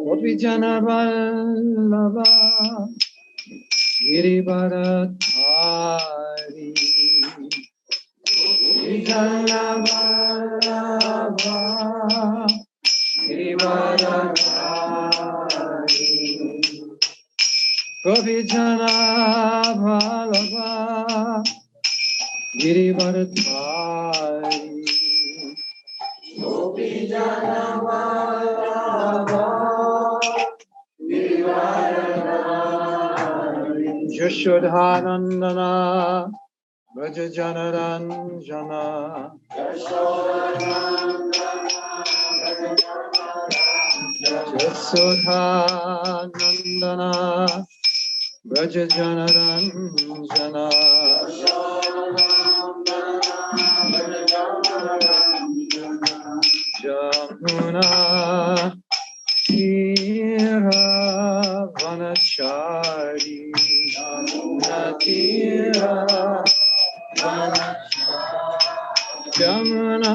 Gopijana Vallabha Girivardhari Gopijana Vallabha Girivardhari Gopijana Vallabha Girivardhari Gopijana Vallabha Girivardhari Yashodhanandana Vrajajana Ranjana Yashodhanandana Vrajajana Ranjana Jamuna Tira Vanachari Jamuna Tira Vanachari Jamuna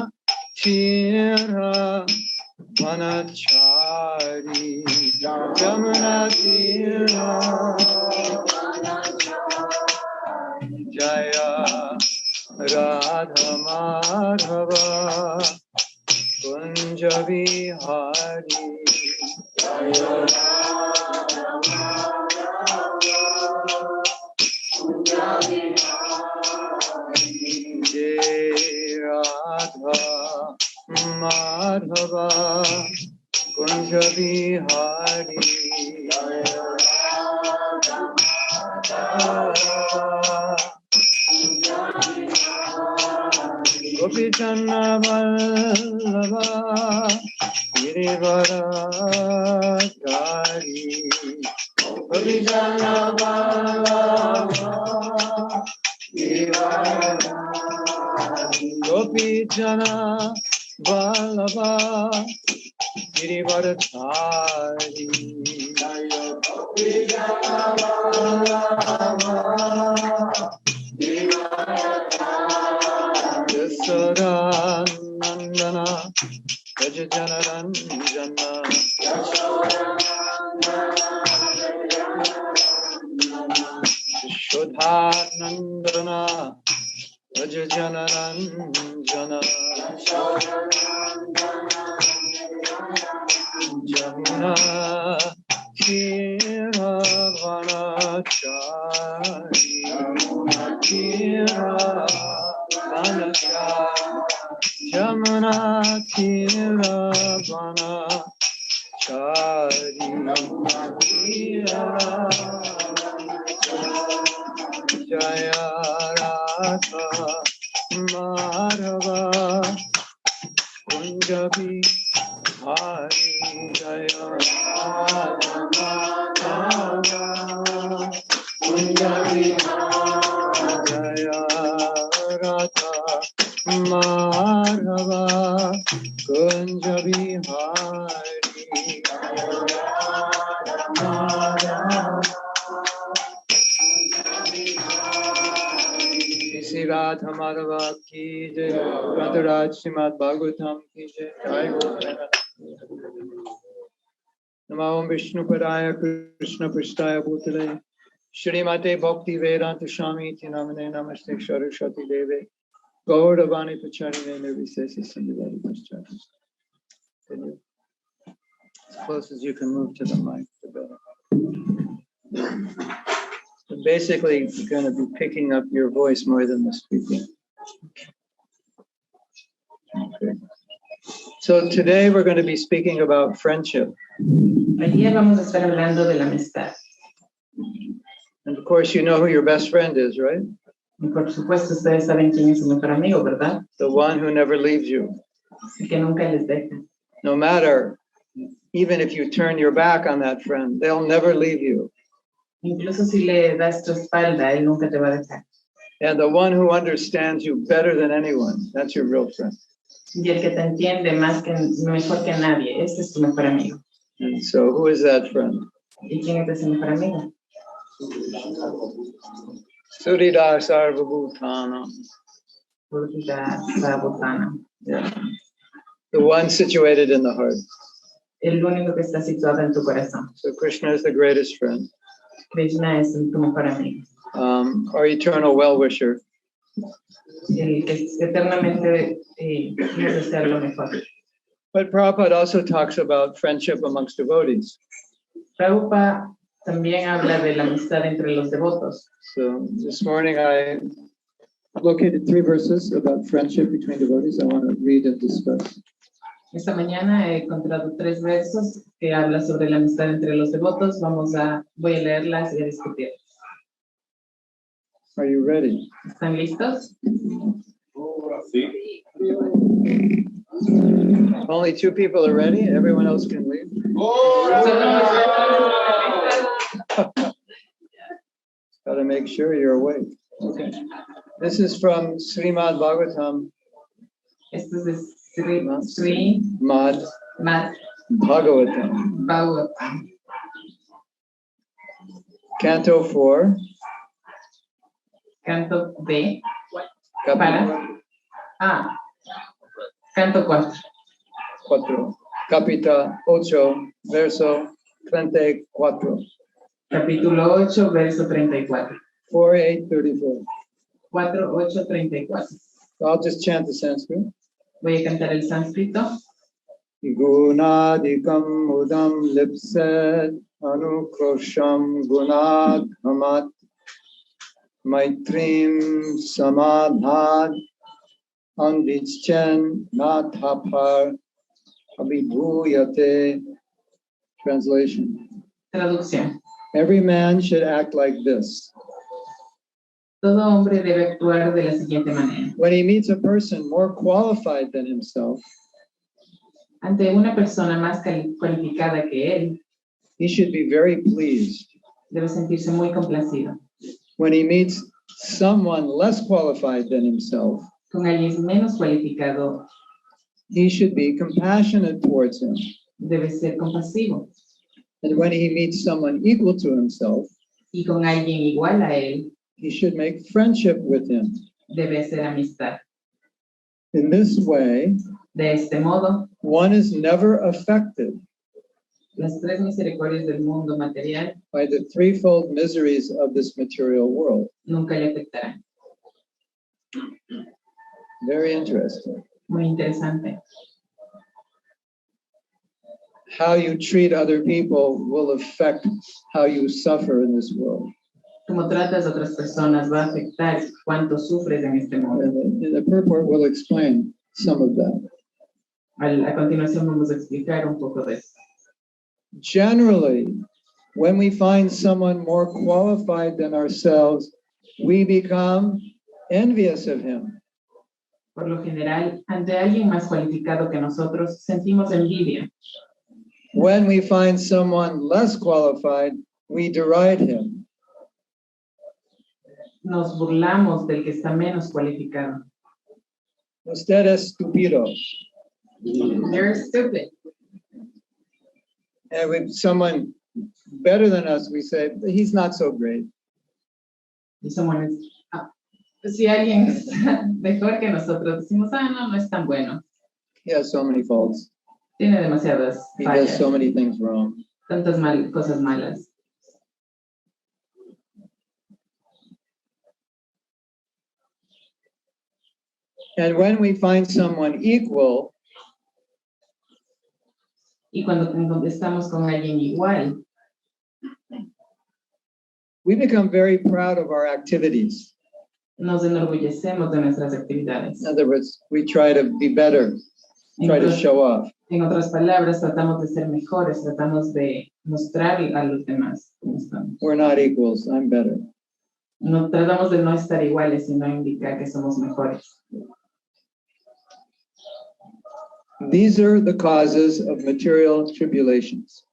Tira Vanachari Jamuna Tira Jaya Radha Madhava Kunja Vihari Jaya Radha Madhava Kunja Vihari Jaya Radha Madhava Kunja Vihari Jaya Radha Madhava Gopijana Vallabha Girivardhari Gopijana Vallabha Girivardhari Gopijana Vallabha Girivardhari Gopijana Vallabha Yasodanandana Vrajajana Ranjana Yashodhanandana Vrajajana Ranjana Jamuna Tira Vanachari Tira Jamuna Tira Vanachari Jaya Radha Madhava Kunja Vihari Jaya Radha Madhava Kunja Vihari Jaya Radha Madhava Kunja Vihari Shri Radha Madhava ki jai, Radharaj Srimad Bhagavatam ki jai, Jai Gopinath. Namo Om Vishnu Padaya Krishna Prasthaya Bhutale Shrimate Bhakti Vedanta Swami Namane Namaste Saraswati Deve Gauravani Pacharine Nirvisesa Sindhivadi Paschati. As close as you can move to the mic, the better. So basically, you're going to be picking up your voice more than the speaking. Okay. So today we're going to be speaking about friendship. Hoy día vamos a estar hablando de la amistad. And of course, you know who your best friend is, right? Y por supuesto, ustedes saben quién es su mejor amigo, ¿verdad? The one who never leaves you. El que nunca les deja. No matter, even if you turn your back on that friend, they'll never leave you. Incluso si le das tu espalda, él nunca te va a dejar. And the one who understands you better than anyone, that's your real friend. Y el que te entiende mejor que nadie, este es tu mejor amigo. And so who is that friend? ¿Y quién es ese mejor amigo? Surida Sarvabhutanam Sabotana. Yeah. The one situated in the heart. El único que está situado en tu corazón. So Krishna is the greatest friend. Krishna es tu mejor amigo. Our eternal well-wisher. El que es eternamente nos desea lo mejor. But Prabhupada also talks about friendship amongst devotees. Prabhupada también habla de la amistad entre los devotos. So this morning I located 3 verses about friendship between devotees I want to read and discuss. Esta mañana he encontrado 3 versos que habla sobre la amistad entre los devotos. Voy a leerlas y a discutir. Are you ready? ¿Están listos? Sí. Only 2 people are ready. Everyone else can leave. Got to make sure you're awake. Okay. This is from Srimad Bhagavatam. Esto es de Srimad Bhagavatam. Bhagavatam. Canto 4. Canto B. Capítulo Canto 4. 4. Capítulo 8, verso 34. Capítulo 8, verso 34. 4:8:34. 4:8:34. I'll just chant the Sanskrit. Voy a cantar el sánscrito. Gunadikam udam lipset anukrosham gunadhamat maitrim samadhad anvichen nathapar abhibhuyate. Translation. Traducción. Every man should act like this. Todo hombre debe actuar de la siguiente manera. When he meets a person more qualified than himself, Ante una persona más cualificada que él, he should be very pleased. debe sentirse muy complacido. When he meets someone less qualified than himself, Con alguien menos cualificado, he should be compassionate towards him. debe ser compasivo. And when he meets someone equal to himself, Y con alguien igual a él, he should make friendship with him. debe hacer amistad. In this way, De este modo, one is never affected las 3 misericordias del mundo material by the threefold miseries of this material world. nunca le afectarán. Very interesting. Muy interesante. How you treat other people will affect how you suffer in this world. Como tratas a otras personas va a afectar cuánto sufres en este mundo. And the purport will explain some of that. A continuación vamos a explicar un poco de esto. Generally, when we find someone more qualified than ourselves, we become envious of him. Por lo general, ante alguien más cualificado que nosotros, sentimos envidia. When we find someone less qualified, we deride him. Nos burlamos del que está menos cualificado. Usted es estúpido. You're stupid. And with someone better than us, we say, he's not so great. Y si alguien es mejor que nosotros, decimos, no es tan bueno. He has so many faults. Tiene demasiadas He does fallas, so many things wrong. tantas cosas malas. And when we find someone equal, Y cuando estamos con alguien igual, we become very proud of our activities. nos enorgullecemos de nuestras actividades. In other words, we try to be better, try to show off. En otras palabras, tratamos de ser mejores, tratamos de mostrar a los demás cómo estamos. We're not equals, I'm better. No, tratamos de no estar iguales, sino indicar que somos mejores. These are the causes of material tribulations.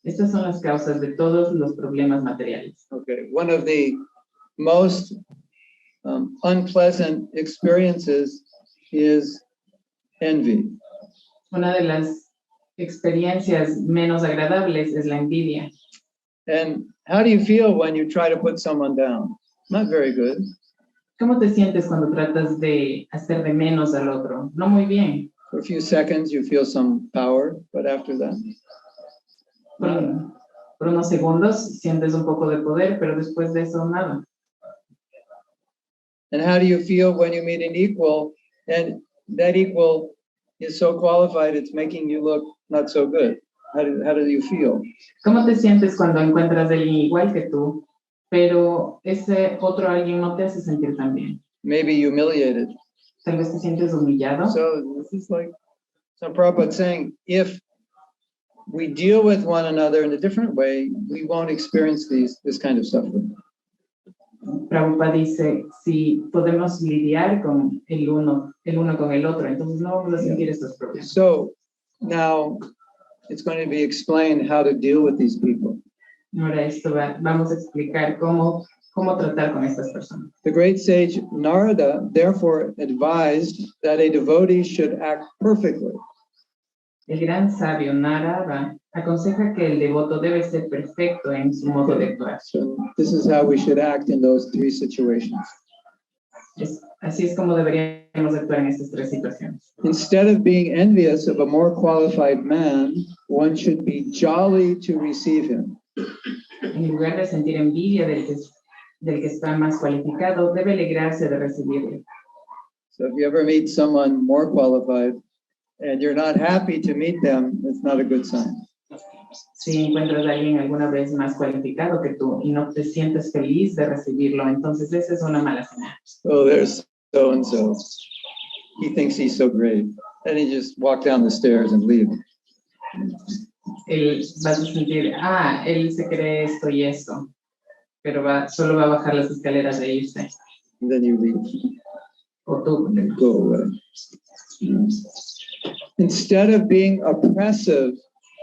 Estas son las causas de todos los problemas materiales. Okay, one of the most unpleasant experiences is envy. Una de las experiencias menos agradables es la envidia. And how do you feel when you try to put someone down? Not very good. ¿Cómo te sientes cuando tratas de hacer de menos al otro? No muy bien. For a few seconds, you feel some power, but after that, Por unos segundos sientes un poco de poder, pero después de eso nada. and how do you feel when you meet an equal, and that equal is so qualified, it's making you look not so good? How do you feel? ¿Cómo te sientes cuando encuentras a alguien igual que tú, pero ese otro alguien no te hace sentir tan bien? Maybe humiliated. Tal vez te sientes humillado. So this is like, so Prabhupada saying, if we deal with one another in a different way, we won't experience this kind of suffering. Prabhupada dice, si podemos lidiar con el uno con el otro, entonces no vamos a sentir estos problemas. So now it's going to be explained how to deal with these people. Ahora vamos a explicar cómo tratar con estas personas. The great sage Narada therefore advised that a devotee should act perfectly. El gran sabio Narada aconseja que el devoto debe ser perfecto en su modo de actuar. So this is how we should act in those three situations. Así es como deberíamos actuar en estas tres situaciones. Instead of being envious of a more qualified man, one should be jolly to receive him. En lugar de sentir envidia del que está más cualificado, debe alegrarse de recibirle. So if you ever meet someone more qualified and you're not happy to meet them, it's not a good sign. Si encuentras a alguien alguna vez más cualificado que tú y no te sientes feliz de recibirlo, entonces esa es una mala señal. Oh, there's so-and-so. He thinks he's so great. And he just walk down the stairs and leave. Vas a sentir, él se cree esto y esto, pero solo va a bajar las escaleras de irse. And then you leave. O tú. Go away. Instead of being oppressive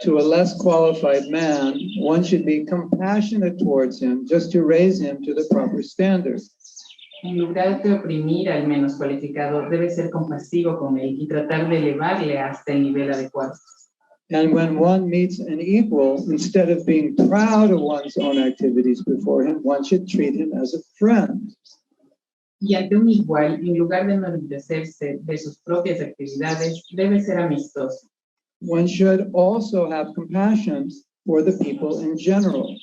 to a less qualified man, one should be compassionate towards him just to raise him to the proper standard. En lugar de oprimir al menos cualificado, debe ser compasivo con él y tratar de elevarle hasta el nivel adecuado. And when one meets an equal, instead of being proud of one's own activities before him, one should treat him as a friend. Y ante un igual, en lugar de enorgullecerse de sus propias actividades, debe ser amistoso. One should also have compassion for the people in general,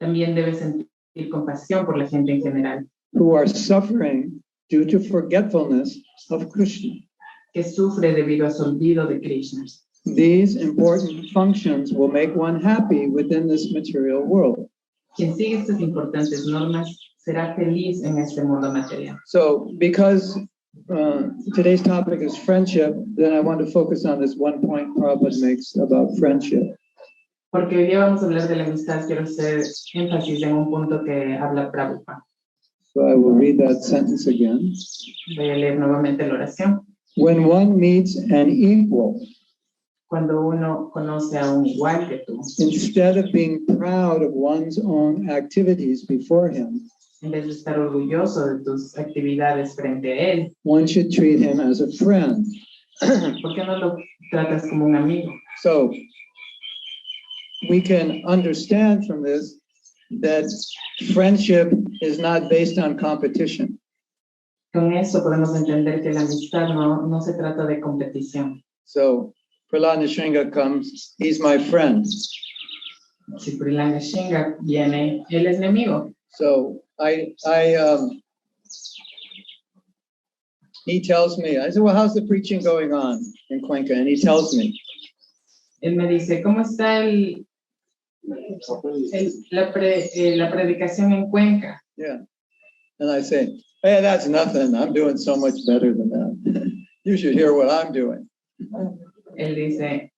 También debe sentir compasión por la gente en general, who are suffering due to forgetfulness of Krishna. que sufre debido a su olvido de Krishna. These important functions will make one happy within this material world. Quien sigue estas importantes normas será feliz en este mundo material. So, because today's topic is friendship, then I want to focus on this one point Prabhupada makes about friendship. Porque hoy día vamos a hablar de la amistad, quiero hacer énfasis en un punto que habla Prabhupada. So I will read that sentence again. Voy a leer nuevamente la oración. When one meets an equal, Cuando uno conoce a un igual que tú, instead of being proud of one's own activities before him, en vez de estar orgulloso de tus actividades frente a él, one should treat him as a friend. ¿por qué no lo tratas como un amigo? So we can understand from this that friendship is not based on competition. Con eso podemos entender que la amistad no se trata de competición. So Prahlad Nisringa comes, he's my friend. Si Prahlad Nisringa viene, él es mi amigo. So he tells me, I said, well, how's the preaching going on in Cuenca? And he tells me. Él me dice, ¿cómo está la predicación en Cuenca? Yeah. And I say, hey, that's nothing. I'm doing so much better than that. You should hear what I'm doing. Él dice,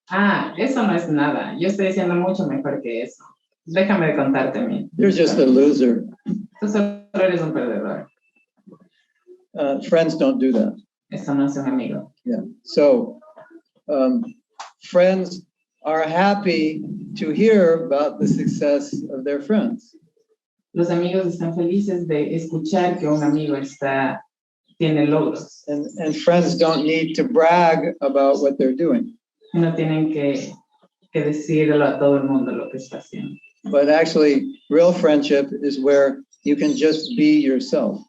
eso no es nada. Yo estoy haciendo mucho mejor que eso. Déjame de contarte a mí. You're just a loser. Tú solo eres un perdedor. Friends don't do that. Eso no es un amigo. Yeah. So friends are happy to hear about the success of their friends. Los amigos están felices de escuchar que un amigo tiene logros. And friends don't need to brag about what they're doing. No tienen que decirlo a todo el mundo lo que está haciendo. But actually, real friendship is where you can just be yourself.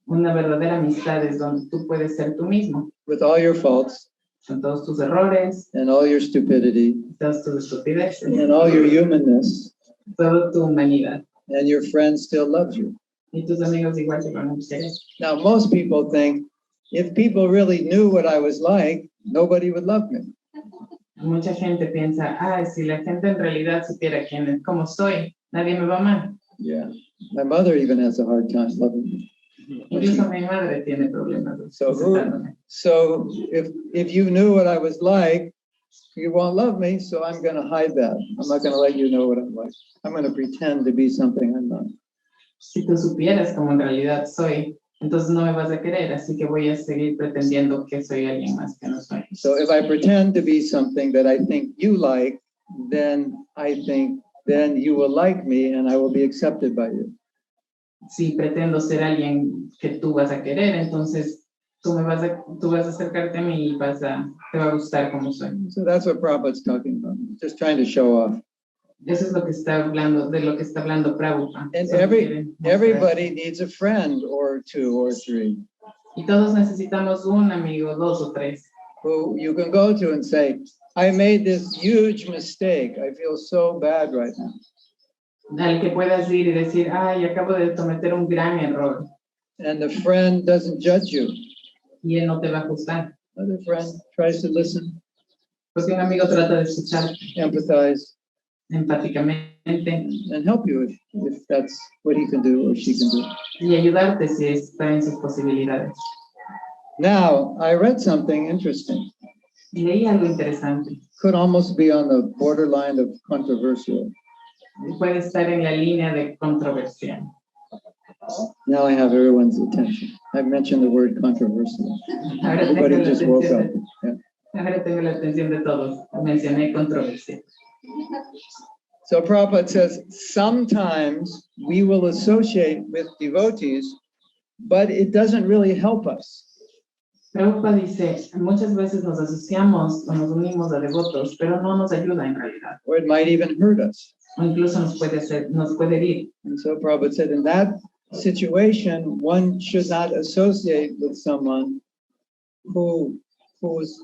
Una verdadera amistad es donde tú puedes ser tú mismo, with all your faults con todos tus errores, and all your stupidity todas tus estupideces, and all your humanness, toda tu humanidad. and your friend still loves you. Y tus amigos igual te van a querer. Now, most people think if people really knew what I was like, nobody would love me. Mucha gente piensa, si la gente en realidad supiera cómo soy, nadie me va a amar. Yeah. My mother even has a hard time loving me. Incluso mi madre tiene problemas. So if you knew what I was like, you won't love me, so I'm going to hide that. I'm not going to let you know what I'm like. I'm going to pretend to be something I'm not. Si tú supieras cómo en realidad soy, entonces no me vas a querer, así que voy a seguir pretendiendo que soy alguien más que no soy. So if I pretend to be something that I think you like, then you will like me and I will be accepted by you. Si pretendo ser alguien que tú vas a querer, entonces tú vas a acercarte a mí y te va a gustar como soy. So that's what Prabhupada's talking about, just trying to show off. Eso es lo que está hablando, de lo que está hablando Prabhupada. And everybody needs a friend or two or three. Y todos necesitamos un amigo, dos o tres. Who you can go to and say, I made this huge mistake. I feel so bad right now. Al que puedas ir y decir, acabo de cometer un gran error. And the friend doesn't judge you. Y él no te va a juzgar. The friend tries to listen. Porque un amigo trata de escuchar. Empathize. Empáticamente. And help you if that's what he can do or she can do. Y ayudarte si está en sus posibilidades. Now, I read something interesting. Leí algo interesante. Could almost be on the borderline of controversial. Puede estar en la línea de controversial. Now I have everyone's attention. I've mentioned the word controversial. Everybody just woke up. Yeah. Ahora tengo la atención de todos. Mencioné controversia. So Prabhupada says, sometimes we will associate with devotees, but it doesn't really help us. Prabhupada dice, muchas veces nos asociamos o nos unimos a devotos, pero no nos ayuda en realidad. Or it might even hurt us. O incluso nos puede herir. And so Prabhupada said, in that situation, one should not associate with someone whose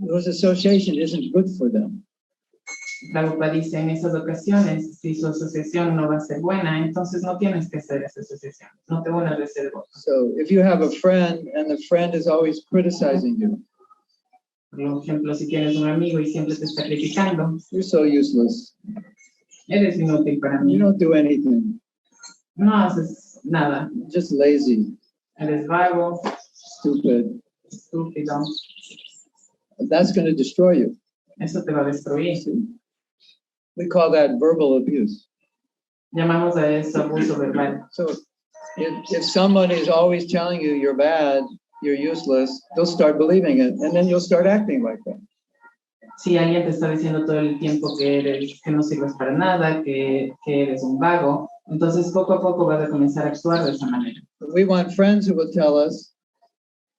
association isn't good for them. Prabhupada dice, en esas ocasiones, si su asociación no va a ser buena, entonces no tienes que hacer esa asociación. No te unas de ese devoto. So if you have a friend and the friend is always criticizing you, por ejemplo, si tienes un amigo y siempre te está criticando, you're so useless. Eres inútil para mí. You don't do anything. No haces nada. You're just lazy. Eres vago. Stupid. Estúpido. That's going to destroy you. Eso te va a destruir. We call that verbal abuse. Llamamos a eso abuso verbal. So if someone is always telling you you're bad, you're useless, they'll start believing it, and then you'll start acting like that. Si alguien te está diciendo todo el tiempo que no sirves para nada, que eres un vago, entonces poco a poco vas a comenzar a actuar de esa manera. We want friends who will tell us,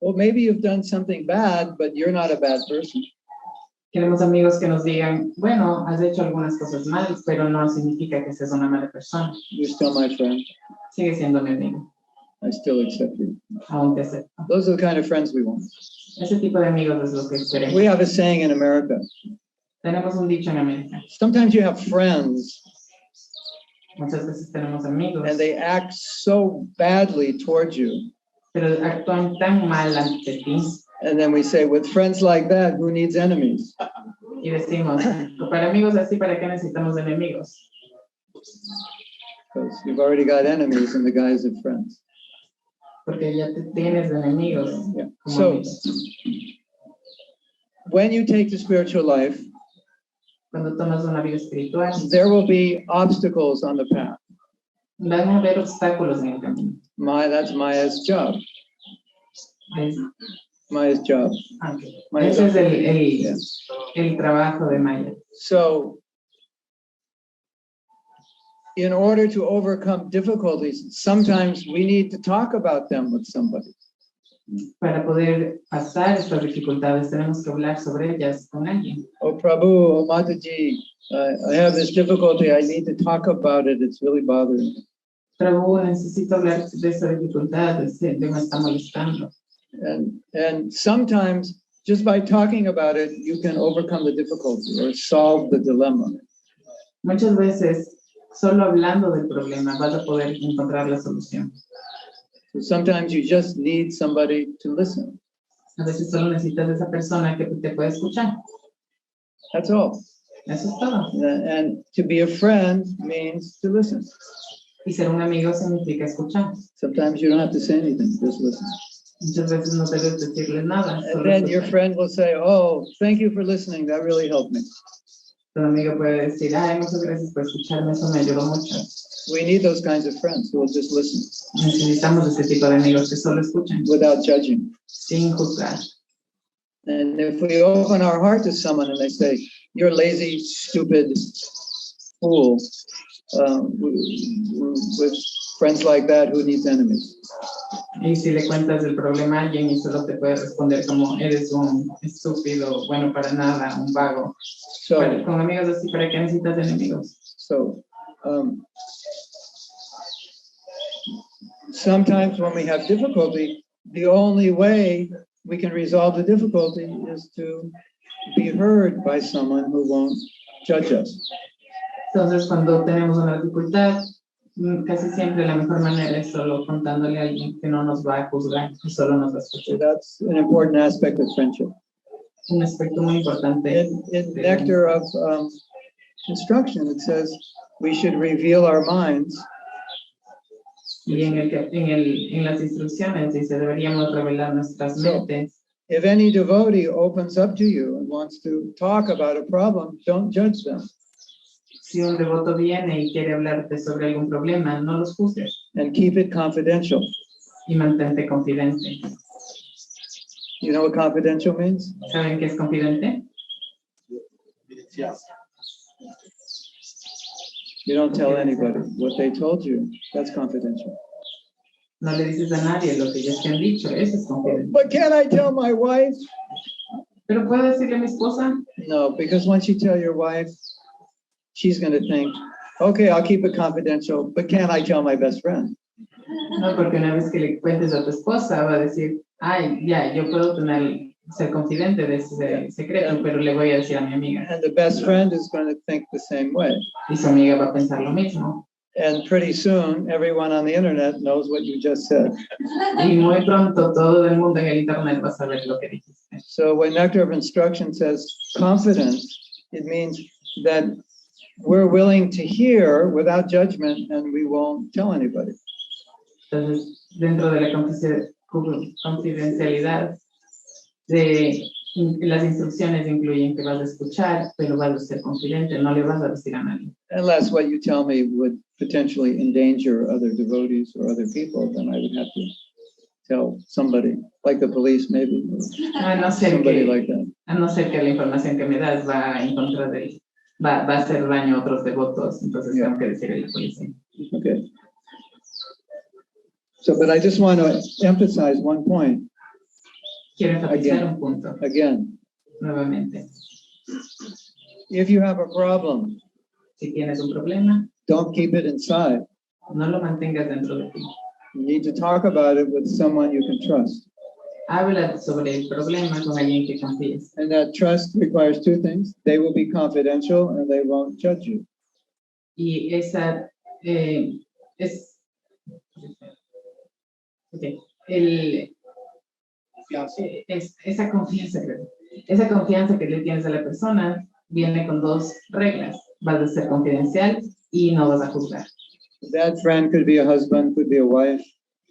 well, maybe you've done something bad, but you're not a bad person. Queremos amigos que nos digan, bueno, has hecho algunas cosas mal, pero no significa que seas una mala persona. You're still my friend. Sigue siendo mi amigo. I still accept you. Aún te acepto. Those are the kind of friends we want. Ese tipo de amigos es lo que queremos. We have a saying in America. Tenemos un dicho en América. Sometimes you have friends. Muchas veces tenemos amigos. And they act so badly towards you. Pero actúan tan mal ante ti. And then we say, with friends like that, who needs enemies? Y decimos, para amigos así, ¿para qué necesitamos enemigos? Because you've already got enemies in the guise of friends. Porque ya tienes enemigos. Yeah. So, when you take the spiritual life, cuando tomas una vida espiritual, there will be obstacles on the path. Van a haber obstáculos en el camino. That's Maya's job. Maya's job. Okay. Maya's Ese es el trabajo de Maya. So, in order to overcome difficulties, sometimes we need to talk about them with somebody. Para poder pasar estas dificultades, tenemos que hablar sobre ellas con alguien. Oh, Prabhu, oh, Mataji, I have this difficulty. I need to talk about it. It's really bothering me. Prabhu, necesito hablar de esa dificultad, de me está molestando. And sometimes just by talking about it, you can overcome the difficulty or solve the dilemma. Muchas veces, solo hablando del problema, vas a poder encontrar la solución. So sometimes you just need somebody to listen. A veces solo necesitas de esa persona que te puede escuchar. That's all. Eso es todo. And to be a friend means to listen. Y ser un amigo significa escuchar. Sometimes you don't have to say anything, just listen. Muchas veces no debes decirles nada. And then your friend will say, oh, thank you for listening. That really helped me. Tu amigo puede decir, ay, muchas gracias por escucharme, eso me ayudó mucho. We need those kinds of friends who will just listen. Necesitamos ese tipo de amigos que solo escuchan. Without judging. Sin juzgar. And if we open our heart to someone and they say, you're lazy, stupid, fool, with friends like that, who needs enemies? Y si le cuentas el problema a alguien y solo te puede responder como, eres un estúpido, bueno para nada, un vago. So, Con amigos así, ¿para qué necesitas enemigos? So, sometimes when we have difficulty, the only way we can resolve the difficulty is to be heard by someone who won't judge us. Entonces, cuando tenemos una dificultad, casi siempre la mejor manera es solo contándole a alguien que no nos va a juzgar y solo nos va a So escuchar. that's an important aspect of friendship. Un aspecto muy importante. In Nectar of Instruction, it says we should reveal our minds. Y en las instrucciones dice, deberíamos revelar nuestras mentes. If any devotee opens up to you and wants to talk about a problem, don't judge them. Si un devoto viene y quiere hablarte sobre algún problema, no los juzgues And keep it confidential. y mantente confidente. You know what confidential means? ¿Saben qué es confidente? You don't tell anybody what they told you. That's confidential. No le dices a nadie lo que ellos te han dicho, eso es confidente. But can't I tell my wife? ¿Pero puedo decirle a mi esposa? No, because once you tell your wife, she's going to think, okay, I'll keep it confidential, but can't I tell my best friend? No, porque una vez que le cuentes a tu esposa, va a decir, ay, ya, yo puedo ser confidente de ese secreto, pero le voy a decir a mi amiga. And the best friend is going to think the same way. Y su amiga va a pensar lo mismo. And pretty soon, everyone on the internet knows what you just said. Y muy pronto todo el mundo en el internet va a saber lo que dijiste. So when Nectar of Instruction says confidence, it means that we're willing to hear without judgment and we won't tell anybody. Entonces, dentro de la confidencialidad, las instrucciones incluyen que vas a escuchar, pero vas a ser confidente, no le vas a decir a nadie. Unless what you tell me would potentially endanger other devotees or other people, then I would have to tell somebody, like the police maybe, or somebody like that. A no ser que la información que me das va en contra de él, va a hacer daño a otros devotos, entonces tengo que decirle a la policía. Okay. So, but I just want to emphasize one point. Quiero enfatizar un punto, Again, nuevamente. if you have a problem, Si tienes un problema, don't keep it inside. no lo mantengas dentro de ti. You need to talk about it with someone you can trust. Habla sobre el problema con alguien que confíes. And that trust requires two things. They will be confidential and they won't judge you. Y esa esa confianza que le tienes a la persona viene con dos reglas. Vas a ser confidencial y no vas a juzgar. That friend could be a husband, could be a wife.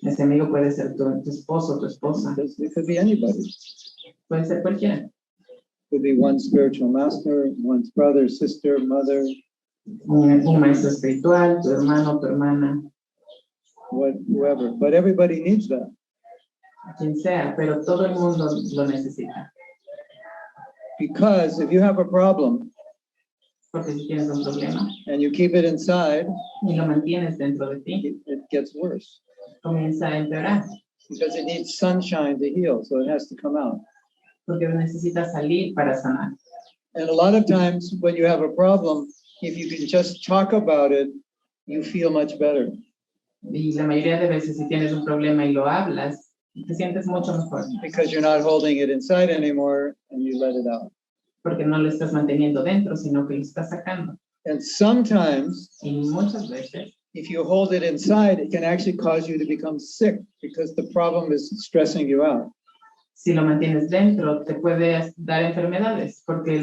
Ese amigo puede ser tu esposo, tu esposa. It could be anybody. Puede ser cualquiera. Could be one spiritual master, one's brother, sister, mother. Un maestro espiritual, tu hermano, tu hermana. Whoever. But everybody needs that. Quien sea, pero todo el mundo lo necesita. Because if you have a problem Porque si tienes un problema and you keep it inside, y lo mantienes dentro de ti, it gets worse. comienza a empeorar. Because it needs sunshine to heal, so it has to come out. Porque necesitas salir para sanar. And a lot of times when you have a problem, if you can just talk about it, you feel much better. Y la mayoría de veces si tienes un problema y lo hablas, te sientes mucho mejor. Because you're not holding it inside anymore and you let it out. Porque no lo estás manteniendo dentro, sino que lo estás sacando. And sometimes, Y muchas veces, if you hold it inside, it can actually cause you to become sick because the problem is stressing you out. si lo mantienes dentro, te puede dar enfermedades, porque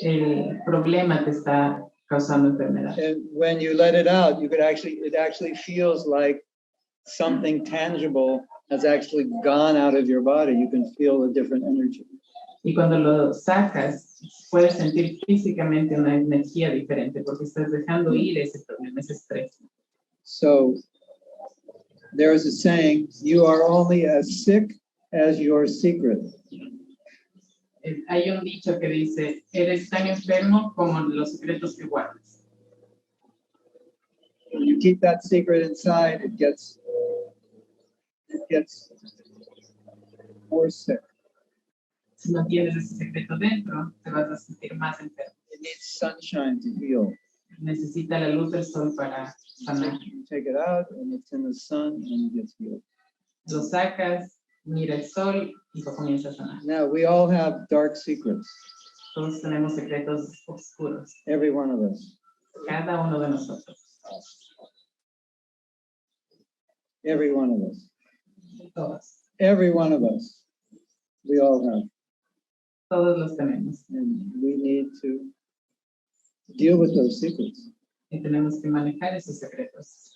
el problema te está causando enfermedades. And when you let it out, it actually feels like something tangible has actually gone out of your body. You can feel a different energy. Y cuando lo sacas, puedes sentir físicamente una energía diferente, porque estás dejando ir ese problema, ese estrés. So there is a saying, you are only as sick as your secret. Hay un dicho que dice, eres tan enfermo como los secretos que guardas. When you keep that secret inside, it gets more sick. Si no tienes ese secreto dentro, te vas a sentir más enfermo. It needs sunshine to heal. Necesita la luz del sol para sanar. You take it out and it's in the sun and it gets healed. Lo sacas, mira el sol y lo comienza a sanar. Now, we all have dark secrets, Todos tenemos secretos oscuros, every one of us. cada uno de nosotros. Every one of us. Todos. Every one of us. We all have. Todos los tenemos. And we need to deal with those secrets Y tenemos que manejar esos secretos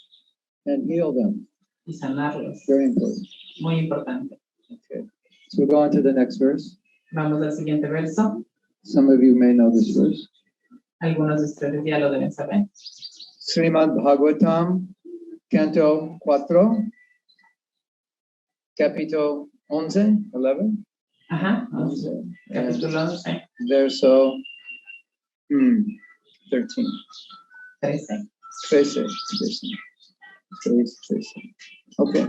and heal them. y sanarlos. Very important. Muy importante. Okay. So we'll go on to the next verse. Vamos al siguiente verso. Some of you may know this verse. Algunos de ustedes ya lo deben saber. Srimad Bhagavatam, Canto 4, Capítulo 11, 11. Ajá. 11. Capítulo 11, Verso 13. 13. 13. Okay.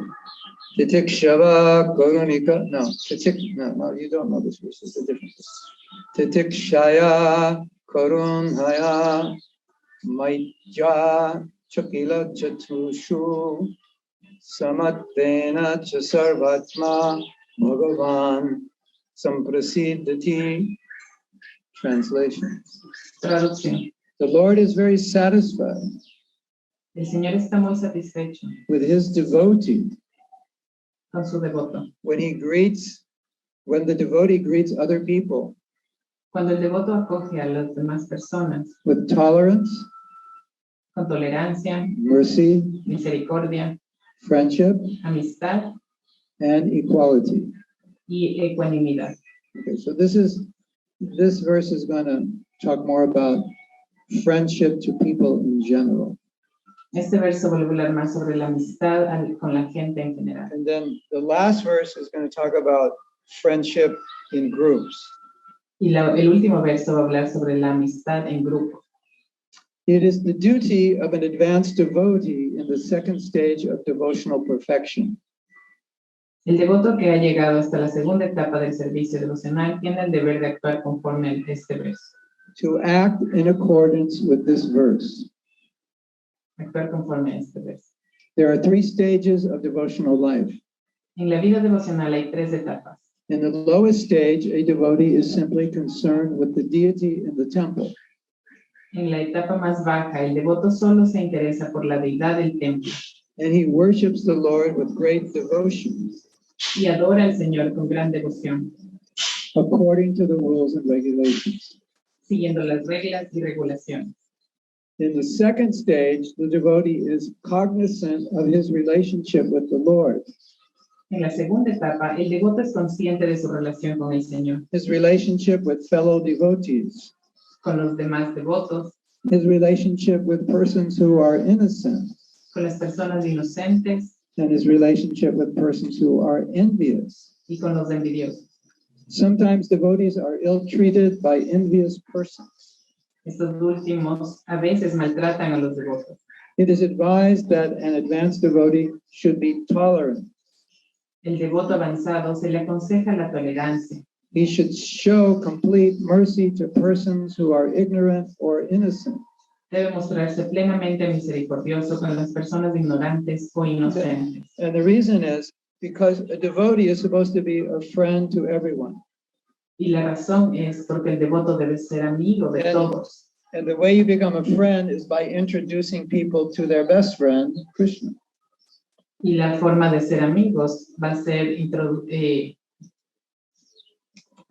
Titik Shava Korunika. No, you don't know this verse. It's a different verse. Titik Shaya Korunhaya Maija Chakila Chatushu Samattena Chasarvatma Bhagavan Samprasiddhati. Translation. Traducción. The Lord is very satisfied El Señor está muy satisfecho with his devotee con su devoto. when the devotee greets other people Cuando el devoto acoge a las demás personas with tolerance, con tolerancia, mercy, misericordia, friendship, amistad and equality. y ecuanimidad. Okay, so this verse is going to talk more about friendship to people in general. Este verso va a hablar más sobre la amistad con la gente en general. And then the last verse is going to talk about friendship in groups. Y el último verso va a hablar sobre la amistad en grupo. It is the duty of an advanced devotee in the second stage of devotional perfection El devoto que ha llegado hasta la segunda etapa del servicio devocional tiene el deber de actuar conforme a este verso. to act in accordance with this verse. Actuar conforme a este verso. There are 3 stages of devotional life. En la vida devocional hay 3 etapas. In the lowest stage, a devotee is simply concerned with the deity in the temple. En la etapa más baja, el devoto solo se interesa por la deidad del templo And he worships the Lord with great devotion, y adora al Señor con gran devoción, according to the rules and regulations. siguiendo las reglas y regulaciones. In the second stage, the devotee is cognizant of his relationship with the Lord, En la segunda etapa, el devoto es consciente de su relación con el Señor, his relationship with fellow devotees, con los demás devotos, his relationship with persons who are innocent, con las personas inocentes and his relationship with persons who are envious. y con los envidiosos. Sometimes devotees are ill-treated by envious persons. Estos últimos a veces maltratan a los devotos. It is advised that an advanced devotee should be tolerant. El devoto avanzado se le aconseja la tolerancia. He should show complete mercy to persons who are ignorant or innocent. Debe mostrarse plenamente misericordioso con las personas ignorantes o inocentes. And the reason is because a devotee is supposed to be a friend to everyone. Y la razón es porque el devoto debe ser amigo de todos. And the way you become a friend is by introducing people to their best friend, Krishna. Y la forma de ser amigos va a ser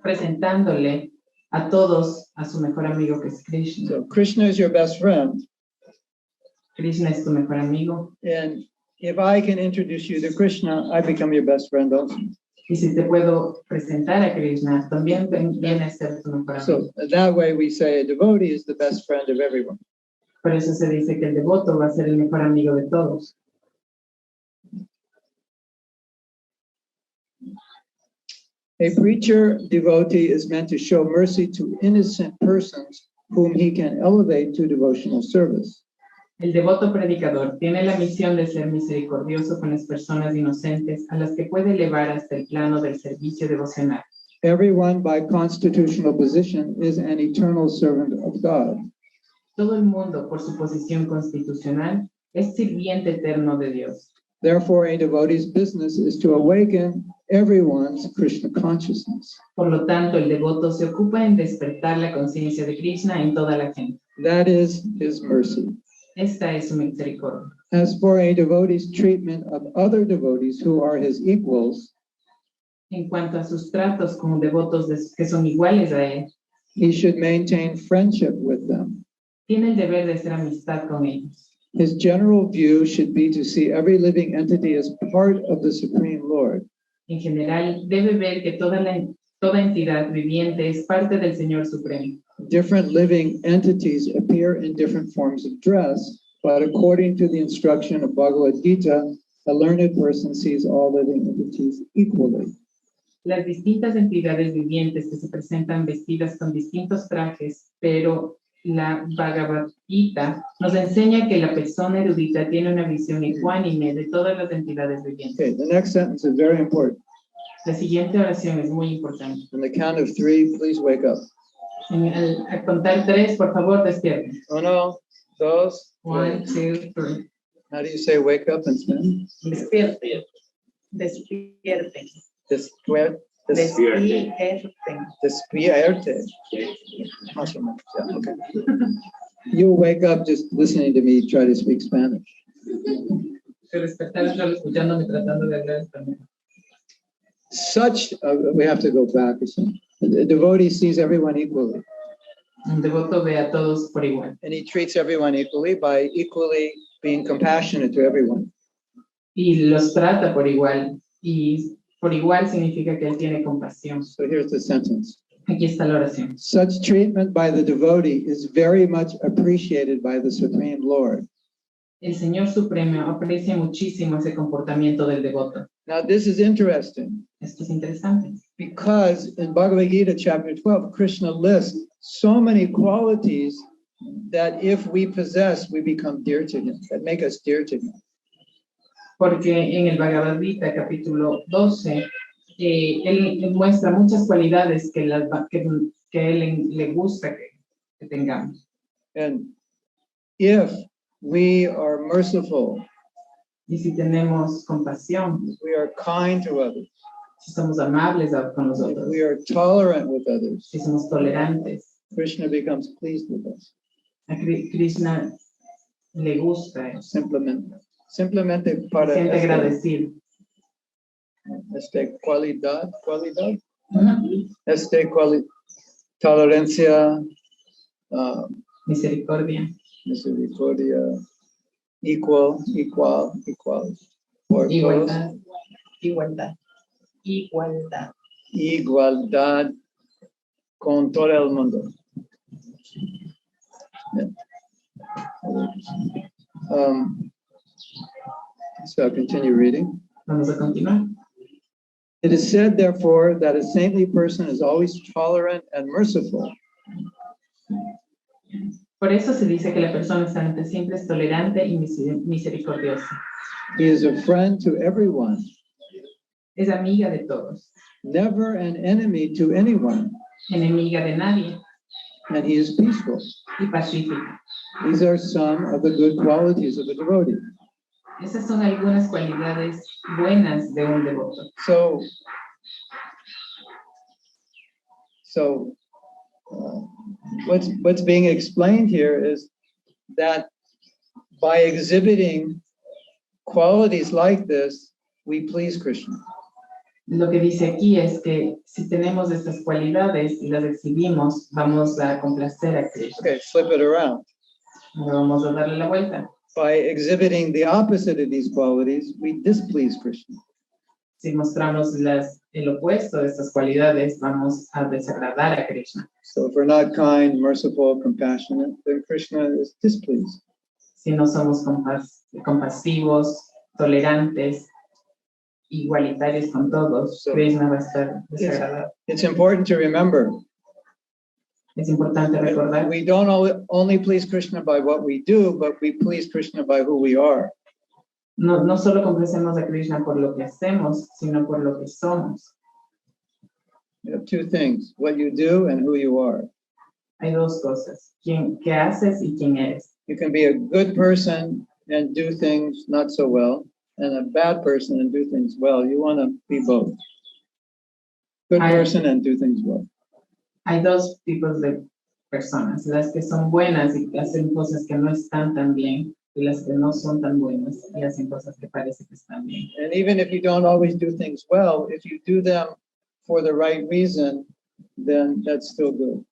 presentándole a todos a su mejor amigo, que es Krishna. So Krishna is your best friend. Krishna es tu mejor amigo. And if I can introduce you to Krishna, I become your best friend also. Y si te puedo presentar a Krishna, también viene a ser tu mejor amigo. So that way we say a devotee is the best friend of everyone. Por eso se dice que el devoto va a ser el mejor amigo de todos. A preacher devotee is meant to show mercy to innocent persons whom he can elevate to devotional service. El devoto predicador tiene la misión de ser misericordioso con las personas inocentes a las que puede elevar hasta el plano del servicio devocional. Everyone by constitutional position is an eternal servant of God. Todo el mundo, por su posición constitucional, es sirviente eterno de Dios. Therefore, a devotee's business is to awaken everyone's Krishna consciousness. Por lo tanto, el devoto se ocupa en despertar la conciencia de Krishna en toda la gente. That is his mercy. Esta es su misericordia. As for a devotee's treatment of other devotees who are his equals, En cuanto a sus tratos con devotos que son iguales a él, he should maintain friendship with them. tiene el deber de hacer amistad con ellos. His general view should be to see every living entity as part of the Supreme Lord. En general, debe ver que toda entidad viviente es parte del Señor Supremo. Different living entities appear in different forms of dress, but according to the instruction of Bhagavad Gita, a learned person sees all living entities equally. Las distintas entidades vivientes que se presentan vestidas con distintos trajes, pero la Bhagavad Gita nos enseña que la persona erudita tiene una visión ecuánime de todas las entidades vivientes. Okay, the next sentence is very important. La siguiente oración es muy importante. On the count of 3, please wake up. Al contar 3, por favor, despierten. 1, 2, 1, 2, 3. How do you say wake up in Spanish? Despierten. Despierten. Despierte. Más o menos, yeah, okay. You'll wake up just listening to me try to speak Spanish. Se despertaron solo escuchándome tratando de hablar español. We have to go back. The devotee sees everyone equally. Un devoto ve a todos por igual. And he treats everyone equally by equally being compassionate to everyone. Y los trata por igual. Y por igual significa que él tiene compasión. So here's the sentence. Aquí está la oración. Such treatment by the devotee is very much appreciated by the Supreme Lord. El Señor Supremo aprecia muchísimo ese comportamiento del devoto. Now this is interesting Esto es interesante. because in Bhagavad Gita chapter 12, Krishna lists so many qualities that if we possess, we become dear to him, that make us dear to him. Porque en el Bhagavad Gita capítulo 12, él muestra muchas cualidades que él le gusta que tengamos. And if we are merciful, Y si tenemos compasión, if we are kind to others, si somos amables con los if otros, we are tolerant with others, si somos tolerantes, Krishna becomes pleased with us. a Krishna le gusta eso. Simplemente para Siente agradecido. cualidad, Ujú. tolerancia, Misericordia, misericordia, igual, por igualdad, todos, igualdad. igualdad con todo el mundo. So I'll continue reading. Vamos a continuar. It is said, therefore, that a saintly person is always tolerant and merciful. Por eso se dice que la persona santa siempre es tolerante y misericordiosa. He is a friend to everyone, Es amiga de todos, never an enemy to anyone, enemiga de nadie and he is peaceful. y pacífica. These are some of the good qualities of a devotee. Esas son algunas cualidades buenas de un devoto. So what's being explained here is that by exhibiting qualities like this, we please Krishna. Lo que dice aquí es que si tenemos estas cualidades y las exhibimos, vamos a complacer a Krishna. Okay, flip it around. Ahora vamos a darle la vuelta. By exhibiting the opposite of these qualities, we displease Krishna. Si mostramos el opuesto de estas cualidades, vamos a desagradar a Krishna. So if we're not kind, merciful, compassionate, then Krishna is displeased. Si no somos compasivos, tolerantes, igualitarios con todos, Krishna va a estar desagradado. It's important to remember. Es importante recordar. We don't only please Krishna by what we do, but we please Krishna by who we are. No solo complacemos a Krishna por lo que hacemos, sino por lo que somos. You have two things, what you do and who you are. Hay dos cosas, qué haces y quién eres. You can be a good person and do things not so well, and a bad person and do things well. You want to be both. Good person and do things well. Hay dos tipos de personas, las que son buenas y hacen cosas que no están tan bien, y las que no son tan buenas y hacen cosas que parece que están bien. And even if you don't always do things well, if you do them for the right reason, then that's still good.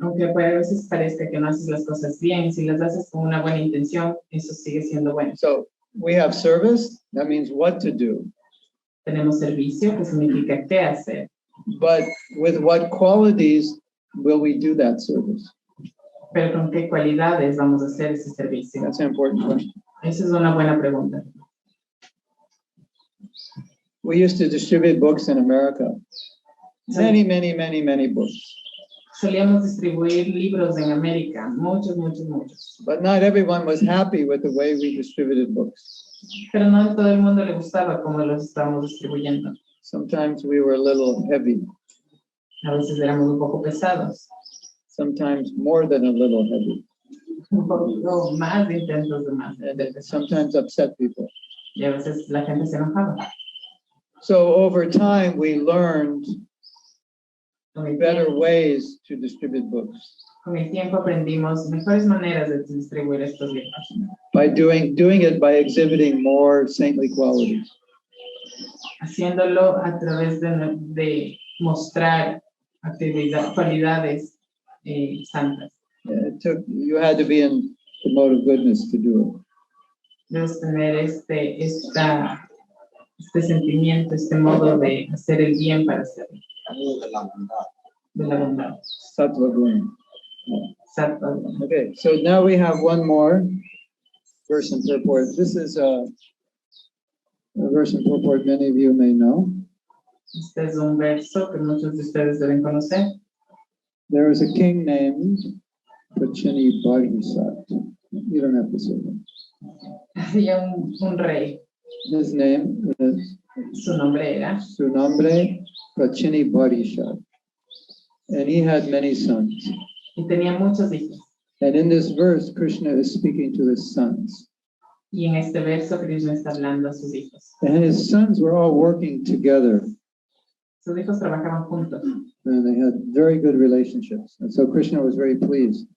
Aunque a veces parezca que no haces las cosas bien, si las haces con una buena intención, eso sigue siendo bueno. So we have service, that means what to do. Tenemos servicio, que significa qué hacer. But with what qualities will we do that service? Pero ¿con qué cualidades vamos a hacer ese servicio? That's an important question. Esa es una buena pregunta. We used to distribute books in America. Many books. Solíamos distribuir libros en América, muchos. But not everyone was happy with the way we distributed books. Pero no a todo el mundo le gustaba cómo los estábamos distribuyendo. Sometimes we were a little heavy. A veces éramos un poco pesados. Sometimes more than a little heavy. Un poco más intensos de más. And sometimes upset people. Y a veces la gente se enojaba. So over time we learned better ways to distribute books. Con el tiempo aprendimos mejores maneras de distribuir estos libros. By doing it by exhibiting more saintly qualities. Haciéndolo a través de mostrar cualidades santas. You had to be in the mode of goodness to do it. Debes tener este sentimiento, este modo de hacer el bien para hacerlo. De la bondad. Sattva guna. Sattva guna. Okay, so now we have one more verse and purport. This is a verse and purport many of you may know. Este es un verso que muchos de ustedes deben conocer. There was a king named Prachini Bhagisat. You don't have to say that. Había un rey. His name is Su nombre era Prachini Bhagisat. And he had many sons. Y tenía muchos hijos. And in this verse, Krishna is speaking to his sons. Y en este verso, Krishna está hablando a sus hijos. And his sons were all working together. Sus hijos trabajaban juntos. And they had very good relationships. And so Krishna was very pleased.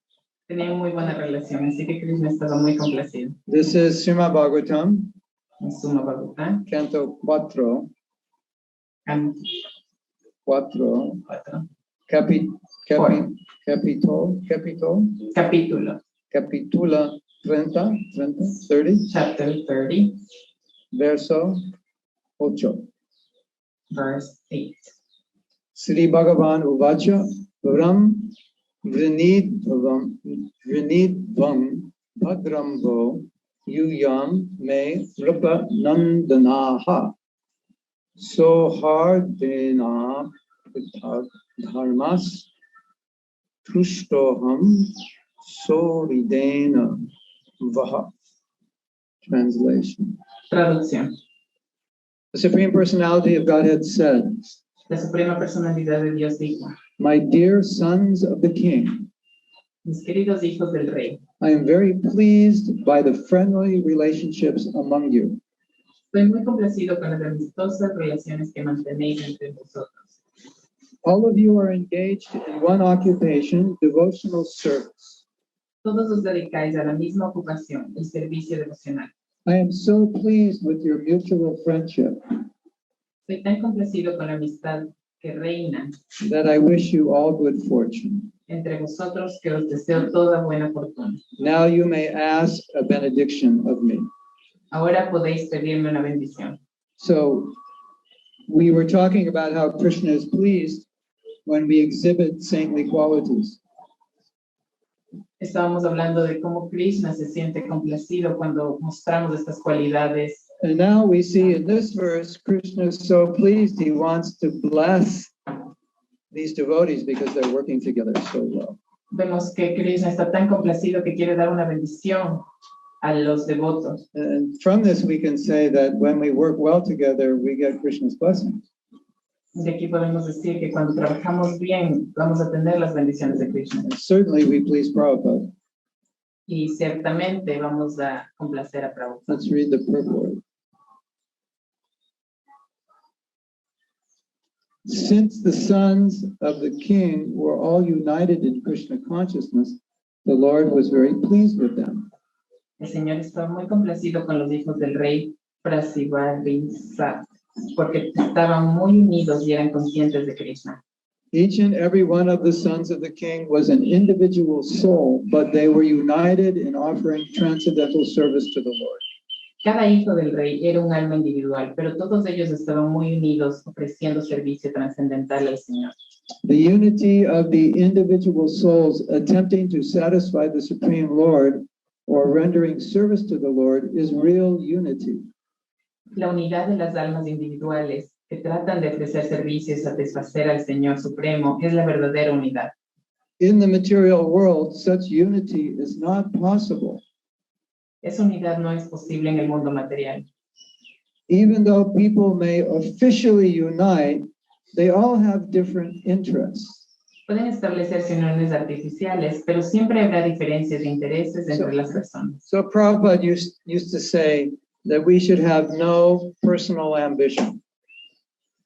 Tenían muy buena relación, así que Krishna estaba muy complacido. This is Srimad Bhagavatam, En Suma Bhagavatam, Canto 4, Canto 4, 4. Capitula 30, Chapter 30, verso 8. verse 8. Sri Bhagavan Uvacha Vram Vrinidvam Bhadramvo Yuyam Me Rupa Nandanaha Sohardena Dharmas Tushtoham Soridena Vaha. Translation. Traducción. The Supreme Personality of Godhead said, La Suprema Personalidad de Dios dijo: My dear sons of the King, Mis queridos hijos del rey, I am very pleased by the friendly relationships among you. estoy muy complacido con las amistosas relaciones que mantenéis entre vosotros. All of you are engaged in one occupation, devotional service. Todos os dedicáis a la misma ocupación, el servicio devocional. I am so pleased with your mutual friendship Estoy tan complacido con la amistad que reina that I wish you all good fortune. entre vosotros que os deseo toda buena fortuna. Now you may ask a benediction of me. Ahora podéis pedirme una bendición. So we were talking about how Krishna is pleased when we exhibit saintly qualities. Estábamos hablando de cómo Krishna se siente complacido cuando mostramos estas cualidades. And now we see in this verse, Krishna is so pleased, he wants to bless these devotees because they're working together so well. Vemos que Krishna está tan complacido que quiere dar una bendición a los devotos. And from this, we can say that when we work well together, we get Krishna's blessings. De aquí podemos decir que cuando trabajamos bien, vamos a tener las bendiciones de Krishna. And certainly we please Prabhupada. Y ciertamente vamos a complacer a Prabhupada. Let's read the purport. Since the sons of the king were all united in Krishna consciousness, the Lord was very pleased with them. El Señor estaba muy complacido con los hijos del rey Prasivarisa, porque estaban muy unidos y eran conscientes de Krishna. Each and every one of the sons of the king was an individual soul, but they were united in offering transcendental service to the Lord. Cada hijo del rey era un alma individual, pero todos ellos estaban muy unidos ofreciendo servicio trascendental al Señor. The unity of the individual souls attempting to satisfy the Supreme Lord or rendering service to the Lord is real unity. La unidad de las almas individuales que tratan de ofrecer servicio y satisfacer al Señor Supremo es la verdadera unidad. In the material world, such unity is not possible. Esa unidad no es posible en el mundo material. Even though people may officially unite, they all have different interests. Pueden establecerse uniones artificiales, pero siempre habrá diferencias de intereses entre las personas. So Prabhupada used to say that we should have no personal ambition.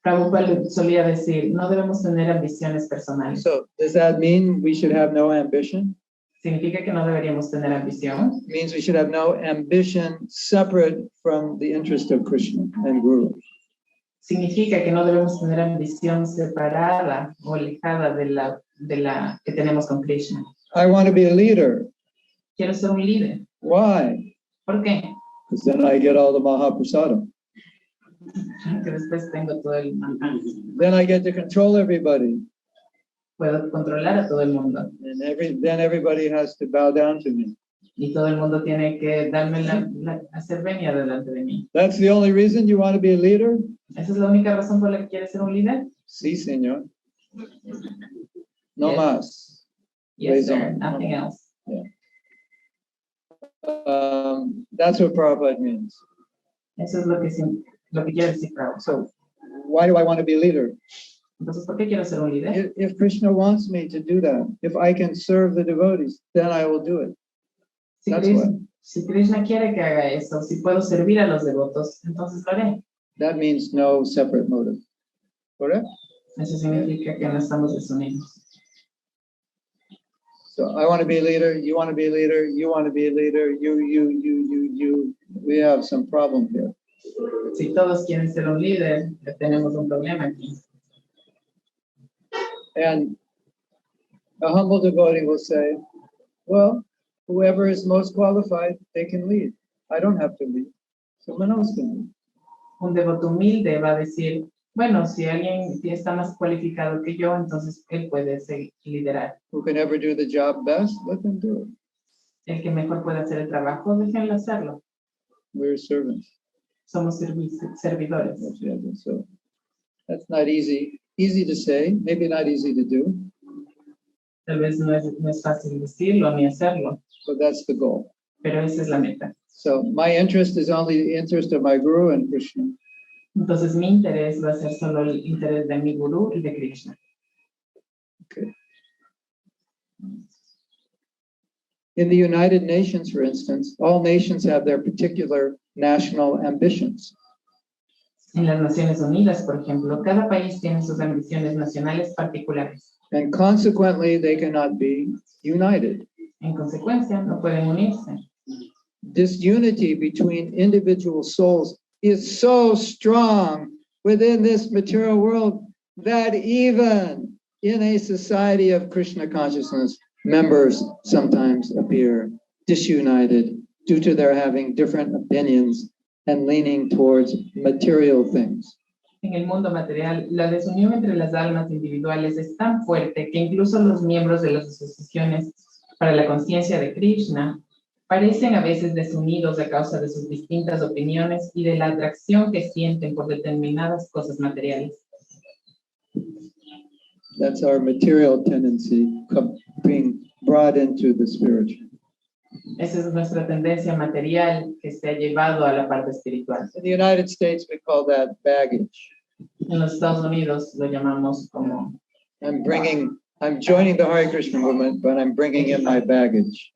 Prabhupada solía decir, no debemos tener ambiciones personales. So does that mean we should have no ambition? ¿Significa que no deberíamos tener ambición? It means we should have no ambition separate from the interest of Krishna and Guru. Significa que no debemos tener ambición separada o alejada de la que tenemos con Krishna. I want to be a leader. Quiero ser un líder. Why? ¿Por qué? Because then I get all the Mahaprasada. Que después tengo todo el mantra. Then I get to control everybody. Puedo controlar a todo el mundo. And then everybody has to bow down to me. Y todo el mundo tiene que darme hacer venia delante de mí. That's the only reason you want to be a leader? ¿Esa es la única razón por la que quieres ser un líder? Sí, señor. No Yes. más. Yes, sir. Raison. Nothing else. That's what Prabhupada means. Eso es lo que quiere decir Prabhupada. So why do I want to be a leader? Entonces, ¿por qué quiero ser un líder? If Krishna wants me to do that, if I can serve the devotees, then I will do it. Si Krishna quiere que haga eso, si puedo servir a los devotos, entonces lo haré. That means no separate motive. Correct? Eso significa que no estamos desunidos. So I want to be a leader, you want to be a leader, you want to be a leader, you. We have some problem here. Si todos quieren ser un líder, tenemos un problema aquí. And a humble devotee will say, well, whoever is most qualified, they can lead. I don't have to lead. Someone else can lead. Un devoto humilde va a decir, bueno, si alguien está más cualificado que yo, entonces él puede liderar. Who can ever do the job best, let them do it. El que mejor puede hacer el trabajo, déjenlo hacerlo. We're servants. Somos servidores. So that's not easy. Easy to say, maybe not easy to do. Tal vez no es fácil decirlo ni hacerlo, But that's the goal. pero esa es la meta. So my interest is only the interest of my Guru and Krishna. Entonces mi interés va a ser solo el interés de mi gurú y de Krishna. Okay. In the United Nations, for instance, all nations have their particular national ambitions. En las Naciones Unidas, por ejemplo, cada país tiene sus ambiciones nacionales particulares. And consequently, they cannot be united. En consecuencia, no pueden unirse. This unity between individual souls is so strong within this material world that even in a society of Krishna consciousness, members sometimes appear disunited due to their having different opinions and leaning towards material things. En el mundo material, la desunión entre las almas individuales es tan fuerte que incluso los miembros de las asociaciones para la conciencia de Krishna parecen a veces desunidos a causa de sus distintas opiniones y de la atracción que sienten por determinadas cosas materiales. That's our material tendency being brought into the spiritual. Esa es nuestra tendencia material que se ha llevado a la parte espiritual. In the United States, we call that baggage. En los Estados Unidos lo llamamos como I'm joining the Hare Krishna movement, but I'm bringing in my baggage.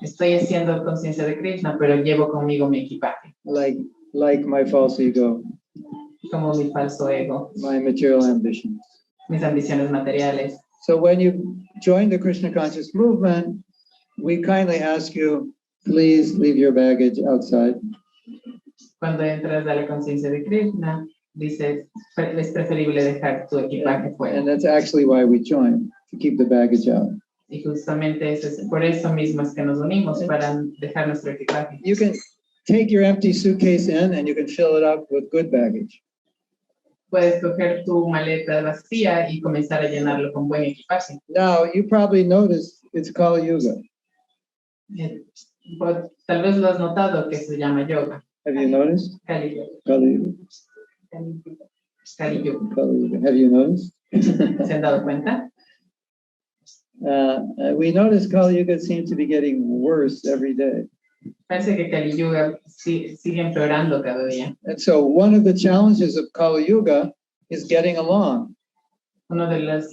estoy haciendo conciencia de Krishna, pero llevo conmigo mi equipaje, Like my false ego, como mi falso ego, my material ambitions. mis ambiciones materiales. So when you join the Krishna conscious movement, we kindly ask you, please leave your baggage outside. Cuando entras a la conciencia de Krishna, dices, es preferible dejar tu equipaje fuera. And that's actually why we join, to keep the baggage out. Y justamente por eso mismo es que nos unimos, para dejar nuestro equipaje. You can take your empty suitcase in and you can fill it up with good baggage. Puedes coger tu maleta vacía y comenzar a llenarlo con buen equipaje. Now, you probably noticed it's Kali Yuga. Tal vez lo has notado que se llama yoga. Have you noticed? Kali Yoga. Kali Yuga. Kali Yoga. Kali Yuga. Have you noticed? ¿Se han dado cuenta? We notice Kali Yuga seems to be getting worse every day. Parece que Kali Yuga sigue empeorando cada día. And so one of the challenges of Kali Yuga is getting along. Uno de las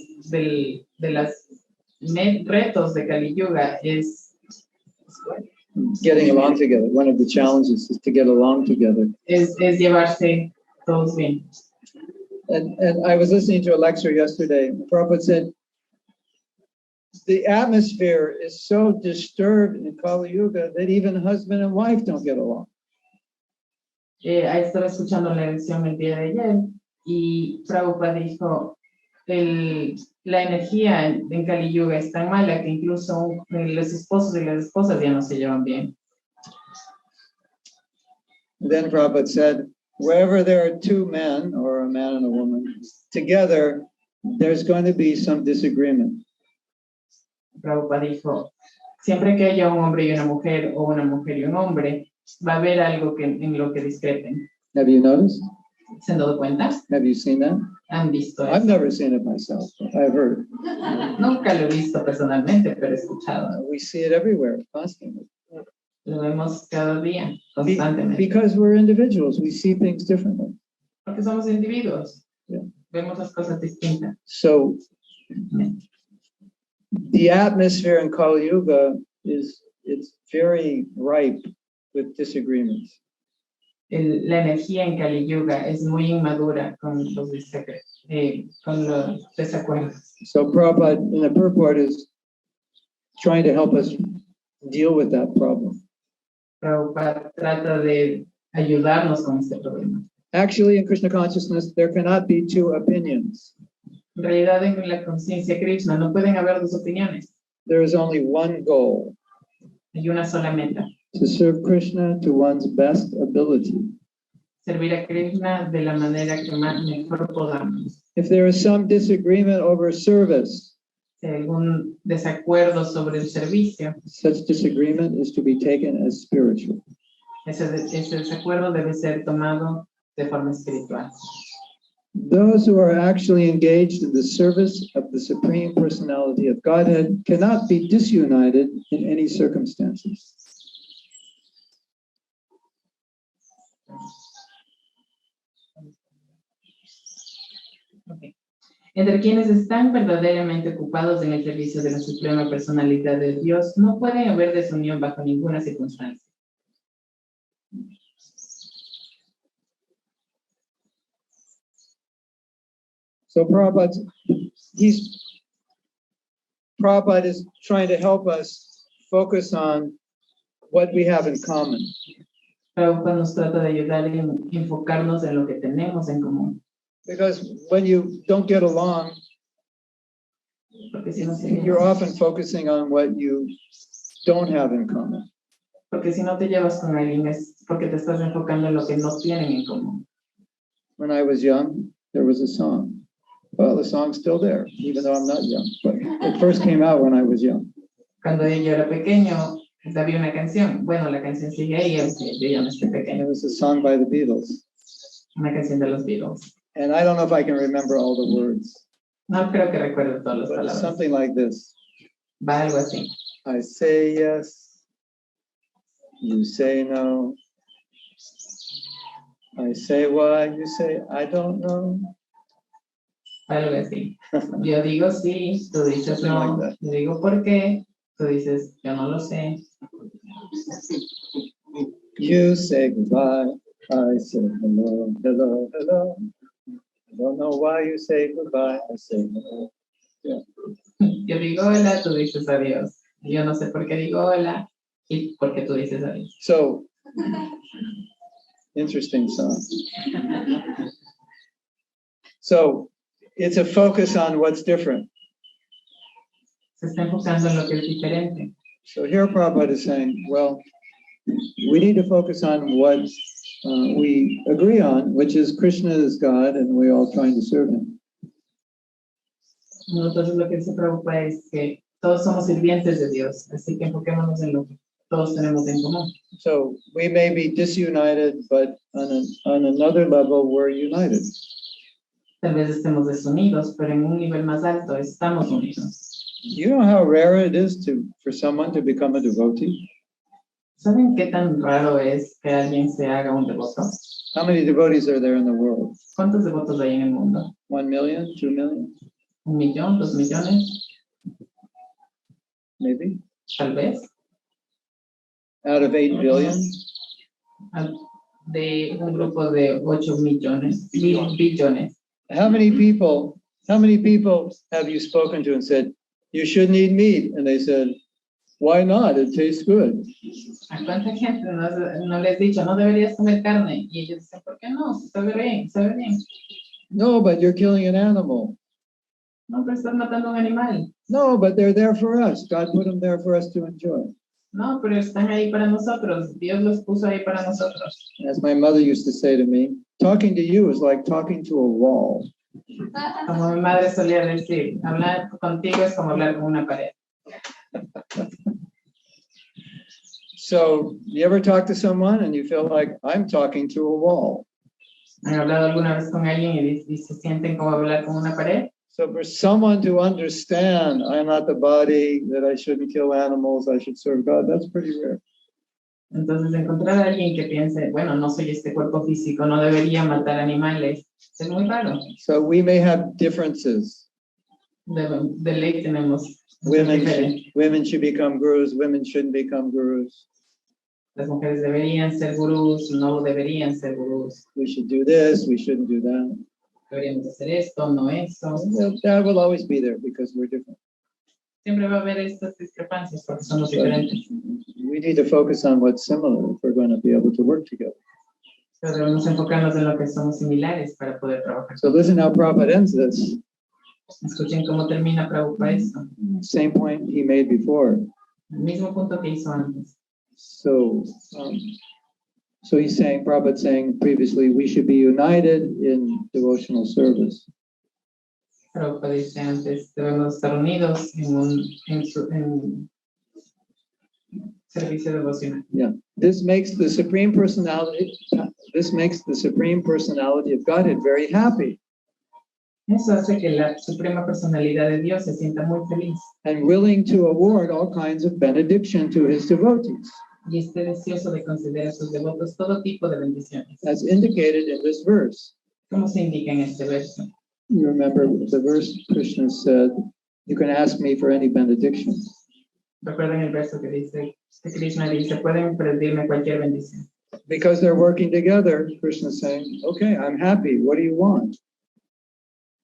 retos de Kali Yuga es Getting along together. One of the challenges is to get along together. es llevarse todos bien. And I was listening to a lecture yesterday. Prabhupada said, the atmosphere is so disturbed in Kali Yuga that even husband and wife don't get along. Estaba escuchando la lección el día de ayer y Prabhupada dijo, la energía en Kali Yuga es tan mala que incluso los esposos y las esposas ya no se llevan bien. Then Prabhupada said, wherever there are two men, or a man and a woman, together, there's going to be some disagreement. Prabhupada dijo, siempre que haya un hombre y una mujer, o una mujer y un hombre, va a haber algo en lo que discrepen. Have you noticed? ¿Se han dado cuenta? Have you seen that? ¿Han visto I've eso? never seen it myself, but I've heard. Nunca lo he visto personalmente, pero he escuchado. We see it everywhere, constantly. Lo vemos cada día, constantemente. Because we're individuals, we see things differently. Porque somos individuos. Yeah. Vemos las cosas distintas. So the atmosphere in Kali Yuga it's very ripe with disagreements. La energía en Kali Yuga es muy inmadura con los desacuerdos. So Prabhupada, in the purport, is trying to help us deal with that problem. Prabhupada trata de ayudarnos con este problema. Actually, in Krishna consciousness, there cannot be two opinions. En realidad, en la conciencia Krishna no pueden haber dos opiniones. There is only one goal, Hay una sola meta. to serve Krishna to one's best ability. Servir a Krishna de la manera que mejor podamos. If there is some disagreement over service, Si hay algún desacuerdo sobre el servicio, such disagreement is to be taken as spiritual. ese desacuerdo debe ser tomado de forma espiritual. Those who are actually engaged in the service of the Supreme Personality of Godhead cannot be disunited in any circumstances. Okay. Entre quienes están verdaderamente ocupados en el servicio de la suprema personalidad de Dios, no pueden haber desunión bajo ninguna circunstancia. So Prabhupada is trying to help us focus on what we have in common. Prabhupada nos trata de ayudar en enfocarnos en lo que tenemos en común. Because when you don't get along, Porque si no, you're often focusing on what you don't have in common. porque si no te llevas con alguien es porque te estás enfocando en lo que no tienen en común. When I was young, there was a song. Well, the song's still there, even though I'm not young. But it first came out when I was young. Cuando yo era pequeño, había una canción. Bueno, la canción sigue ahí, aunque yo ya no estoy And pequeño. it was a song by the Beatles. Una canción de los Beatles. And I don't know if I can remember all the words. No creo que recuerde todas las But it's palabras. something like this. Va algo así. I say yes, you say no. I say why, you say I don't know. Algo así. Yo digo sí, tú dices Something no. like that. Yo digo por qué, tú dices yo no lo sé. You say goodbye, I say hello, hello, hello. I don't know why you say goodbye, I say hello. Yo digo hola, tú dices adiós. Yo no sé por qué digo hola y por qué tú dices adiós. So, interesting song. So, it's a focus on what's different. Se está enfocando en lo que es diferente. So here Prabhupada is saying, well, we need to focus on what we agree on, which is Krishna is God and we're all trying to serve him. Entonces lo que dice Prabhupada es que todos somos sirvientes de Dios, así que enfoquémonos en lo que todos tenemos en común. So we may be disunited, but on another level, we're united. Tal vez estemos desunidos, pero en un nivel más alto estamos unidos. You know how rare it is for someone to become a devotee? ¿Saben qué tan raro es que alguien se haga un devoto? How many devotees are there in the world? ¿Cuántos devotos hay en el mundo? 1 million, 2 million, 1 millón, 2 millones, maybe? tal vez, Out of 8 billion? de un grupo de 8 millones, billones. How many people have you spoken to and said, you shouldn't eat meat? And they said, why not? It tastes good. ¿A cuánta gente no les he dicho, no deberías comer carne? Y ellos dicen, ¿por qué no? Sabe bien, sabe bien. No, but you're killing an animal. No, pero estás matando a un animal. No, but they're there for us. God put them there for us to enjoy. No, pero están ahí para nosotros. Dios los puso ahí para nosotros. As my mother used to say to me, talking to you is like talking to a wall. Como mi madre solía decir, hablar contigo es como hablar con una pared. So, you ever talk to someone and you feel like I'm talking to a wall? ¿Han hablado alguna vez con alguien y se sienten como hablar con una pared? So for someone to understand, I'm not the body, that I shouldn't kill animals, I should serve God, that's pretty rare. Entonces, encontrar a alguien que piense, bueno, no soy este cuerpo físico, no debería matar animales, es muy raro. So we may have differences. De ley tenemos Women should become gurus, women shouldn't become gurus. Las mujeres deberían ser gurús, no deberían ser gurús. We should do this, we shouldn't do that. Deberíamos hacer esto, no eso. That will always be there because we're different. Siempre va a haber estas discrepancias porque somos diferentes. We need to focus on what's similar if we're going to be able to work together. Pero debemos enfocarnos en lo que somos similares para poder trabajar. So listen how Prabhupada ends this. Escuchen cómo termina Prabhupada esto. Same point he made before. El mismo punto que hizo antes. So he's saying, Prabhupada's saying previously, we should be united in devotional service. Prabhupada dice antes, debemos estar unidos en servicio devocional. Yeah, this makes the Supreme Personality of Godhead very happy Eso hace que la suprema personalidad de Dios se sienta muy feliz and willing to award all kinds of benediction to his devotees, y esté deseoso de conceder a sus devotos todo tipo de bendiciones. as indicated in this verse. ¿Cómo se indica en este verso? You remember the verse Krishna said, you can ask me for any benediction. Recuerden el verso que dice, que Krishna dice, pueden pedirme cualquier bendición. Because they're working together, Krishna's saying, okay, I'm happy. What do you want?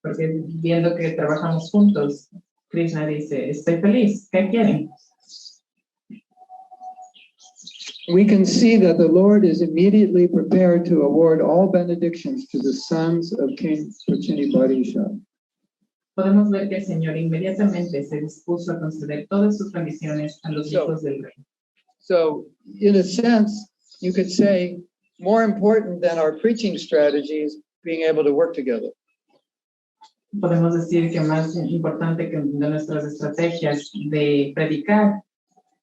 Porque viendo que trabajamos juntos, Krishna dice, estoy feliz, ¿qué quieren? We can see that the Lord is immediately prepared to award all benedictions to the sons of King Prachini. Podemos ver que el Señor inmediatamente se dispuso a conceder todas sus bendiciones a los hijos del rey. So, in a sense, you could say, more important than our preaching strategies, being able to work together. Podemos decir que más importante que de nuestras estrategias de predicar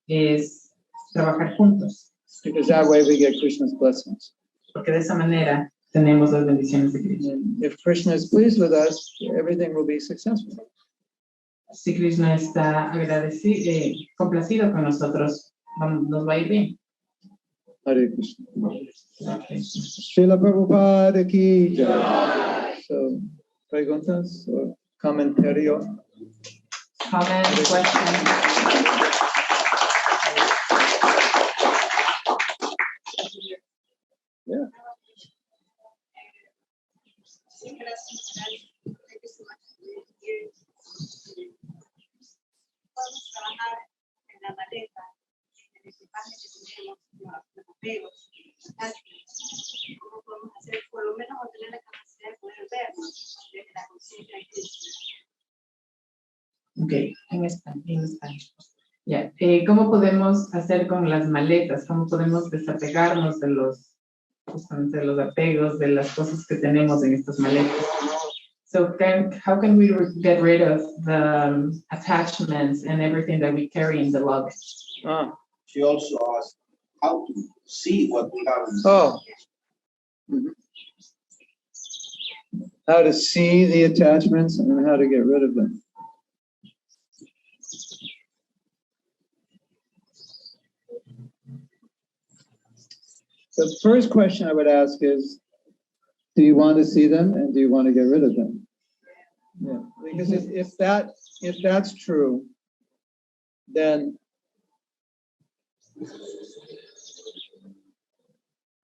es trabajar juntos. Because that way we get Krishna's blessings. Porque de esa manera tenemos las bendiciones de Krishna. And if Krishna is pleased with us, everything will be successful. Si Krishna está agradecido, complacido con nosotros, nos va a ir bien. Hare Krishna. Srila Prabhupada ki jai. So, preguntas or comentario? Comment, question. Yeah. Podemos trabajar en la maleta, en el equipaje que tenemos, los apegos, cómo podemos hacer, por lo menos obtener la capacidad de poder vernos desde la conciencia de Cristo. Ok, en español. Ya, ¿cómo podemos hacer con las maletas? ¿Cómo podemos desapegarnos de justamente de los apegos, de las cosas que tenemos en estas maletas? So how can we get rid of the attachments and everything that we carry in the luggage? She also asked how to see what we have. Oh. Mhm. How to see the attachments and how to get rid of them. The first question I would ask is, do you want to see them and do you want to get rid of them? Yeah, because if that's true, then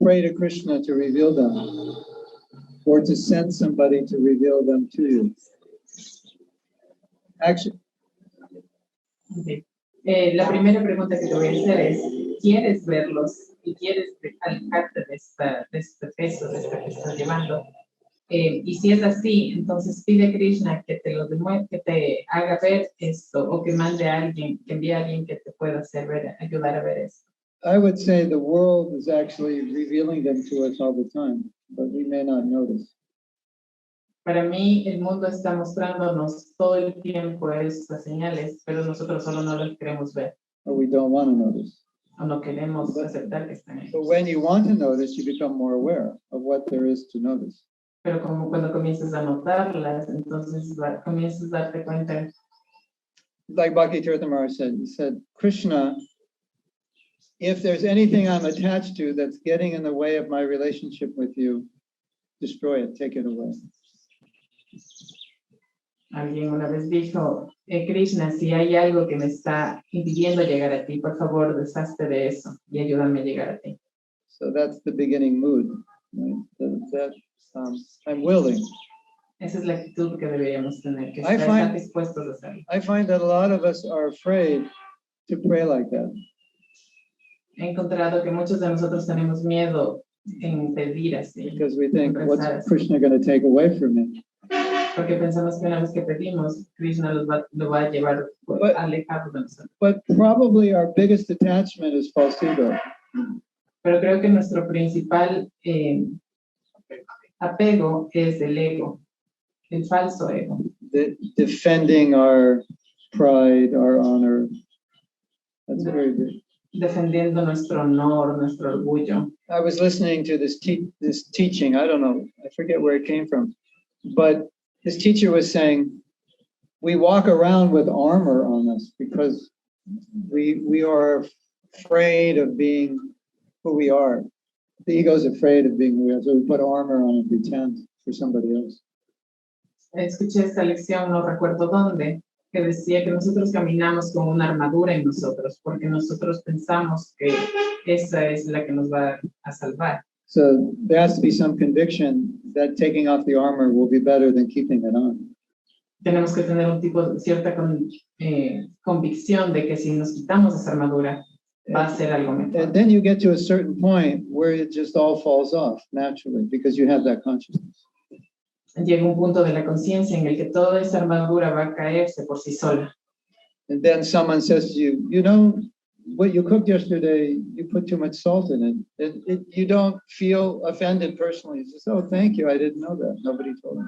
pray to Krishna to reveal them, or to send somebody to reveal them to you. Actually, Okay. La primera pregunta que te voy a hacer es, ¿quieres verlos y quieres alejarte de este peso, de esta que estás llevando? Y si es así, entonces pide a Krishna que te lo demuestre, que te haga ver esto, o que mande a alguien, que envíe a alguien que te pueda hacer ver, ayudar a ver esto. I would say the world is actually revealing them to us all the time, but we may not notice. Para mí, el mundo está mostrándonos todo el tiempo estas señales, pero nosotros solo no las queremos ver, Or we don't want to notice. o no queremos aceptar que están ahí. But when you want to notice, you become more aware of what there is to notice. Pero como cuando comienzas a notarlas, entonces comienzas a darte cuenta. Like Bhakti Tirthamara said, he said, Krishna, if there's anything I'm attached to that's getting in the way of my relationship with you, destroy it, take it away. Alguien una vez dijo, Krishna, si hay algo que me está impidiendo llegar a ti, por favor, deshazte de eso y ayúdame a llegar a ti. So that's the beginning mood, right? I'm willing. Esa es la actitud que deberíamos tener, que I estar find- dispuestos a hacerlo. I find that a lot of us are afraid to pray like that. He encontrado que muchos de nosotros tenemos miedo en pedir así, Because we think, what's Krishna going to take away from me? porque pensamos que una vez que pedimos, Krishna lo va a llevar alejado de nosotros. But probably our biggest attachment is false ego. Pero creo que nuestro principal apego es el ego, el falso ego. Defending our pride, our honor. That's very big. Defendiendo nuestro honor, nuestro orgullo. I was listening to this teaching. I don't know. I forget where it came from. But this teacher was saying, we walk around with armor on us because we are afraid of being who we are. The ego is afraid of being who we are, so we put armor on and pretend for somebody else. Escuché esta lección, no recuerdo dónde, que decía que nosotros caminamos con una armadura en nosotros, porque nosotros pensamos que esa es la que nos va a salvar. So there has to be some conviction that taking off the armor will be better than keeping it on. Tenemos que tener un tipo, cierta convicción de que si nos quitamos esa armadura, va a ser algo mejor. And then you get to a certain point where it just all falls off naturally because you have that consciousness. Llega un punto de la conciencia en el que toda esa armadura va a caerse por sí sola. And then someone says to you, you know, what you cooked yesterday, you put too much salt in it. You don't feel offended personally. You just, oh, thank you. I didn't know that. Nobody told me.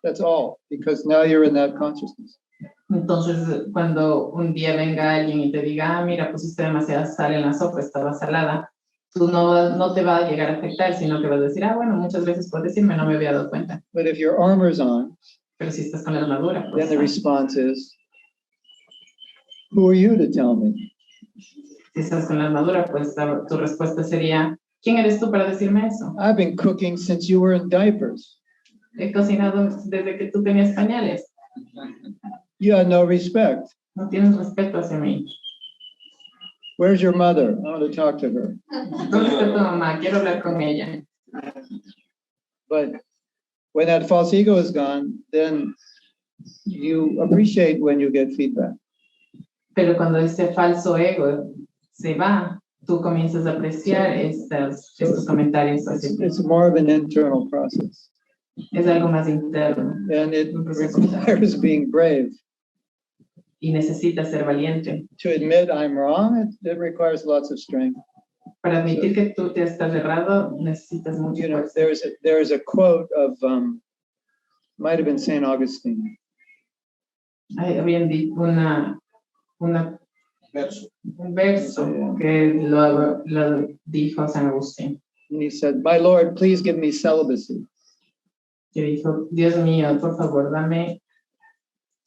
That's all, because now you're in that consciousness. Entonces, cuando un día venga alguien y te diga, ah, mira, pusiste demasiada sal en la sopa, estaba salada, tú no te va a llegar a afectar, sino que vas a decir, ah, bueno, muchas veces por decirme, no me había dado cuenta. But if your armor's on, Pero si estás con la armadura, pues, then the response is, who are you to tell me? si estás con la armadura, pues tu respuesta sería, ¿quién eres tú para decirme eso? I've been cooking since you were in diapers. He cocinado desde que tú tenías pañales. You had no respect. No tienes respeto hacia mí. Where's your mother? I want to talk to her. ¿Dónde está tu mamá? Quiero hablar con ella. But when that false ego is gone, then you appreciate when you get feedback. Pero cuando ese falso ego se va, tú comienzas a apreciar estos comentarios hacia ti. It's more of an internal process. Es algo más interno. And it requires being brave. Y necesitas ser valiente. To admit I'm wrong, it requires lots of strength. Para admitir que tú te estás errado, necesitas mucho You know, fuerza. there's a quote of, might have been St. Augustine. Habían dicho un verso que lo dijo San Agustín. And he said, my Lord, please give me celibacy. Que dijo, Dios mío, por favor, dame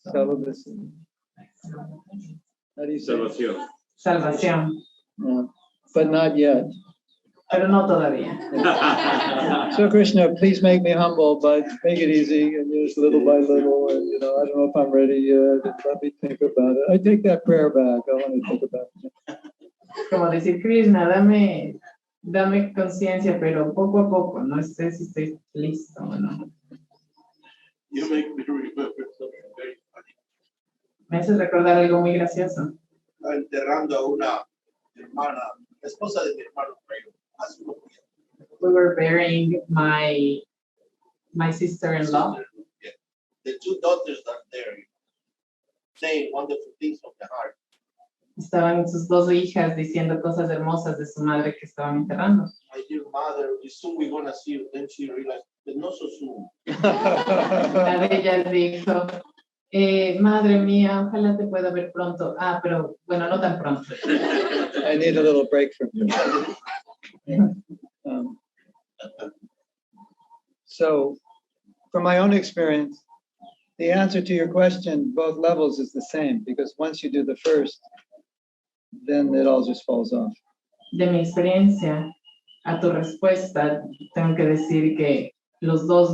Celibacy. How do you say it? salvación. Yeah. But not yet. Pero no todavía. So Krishna, please make me humble, but make it easy and just little by little. And I don't know if I'm ready yet. Let me think about it. I take that prayer back. I want to think about it. Como decir, Krishna, dame conciencia, pero poco a poco. No sé si estoy listo o no. You make me remember something very funny. Me hace recordar algo muy gracioso. Estaba enterrando a una hermana, la esposa de mi hermano mayor, hace unos días. We were burying my sister-in-law. Yeah. The two daughters are there, saying wonderful things from the heart. Estaban sus dos hijas diciendo cosas hermosas de su madre que estaban enterrando. My dear mother, soon we're going to see you. Then she realized, but not so soon. Una de ellas dijo, madre mía, ojalá te pueda ver pronto. Ah, pero bueno, no tan pronto. I need a little break from you. So, from my own experience, the answer to your question, both levels, is the same, because once you do the first, then it all just falls off. De mi experiencia, a tu respuesta, tengo que decir que los dos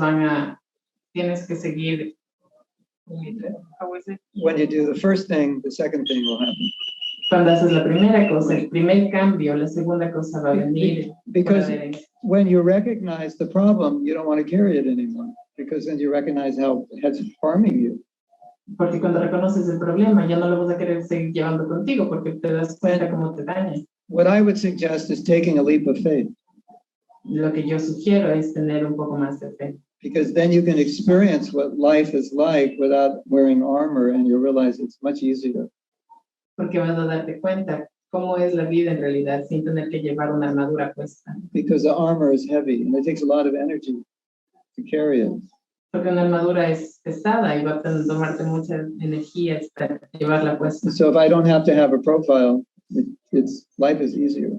tienes que seguir. How is it? When you do the first thing, the second thing will happen. Cuando haces la primera cosa, el primer cambio, la segunda cosa va a venir. Because when you recognize the problem, you don't want to carry it anymore, because then you recognize how it's harming you. Porque cuando reconoces el problema, ya no lo vas a querer seguir llevando contigo, porque te das cuenta cómo te daña. What I would suggest is taking a leap of faith. Lo que yo sugiero es tener un poco más de fe. Because then you can experience what life is like without wearing armor, and you realize it's much easier. Porque vas a darte cuenta cómo es la vida en realidad sin tener que llevar una armadura puesta. Because the armor is heavy, and it takes a lot of energy to carry it. Porque una armadura es pesada y va a tomarte mucha energía para llevarla puesta. So if I don't have to have a profile, life is easier.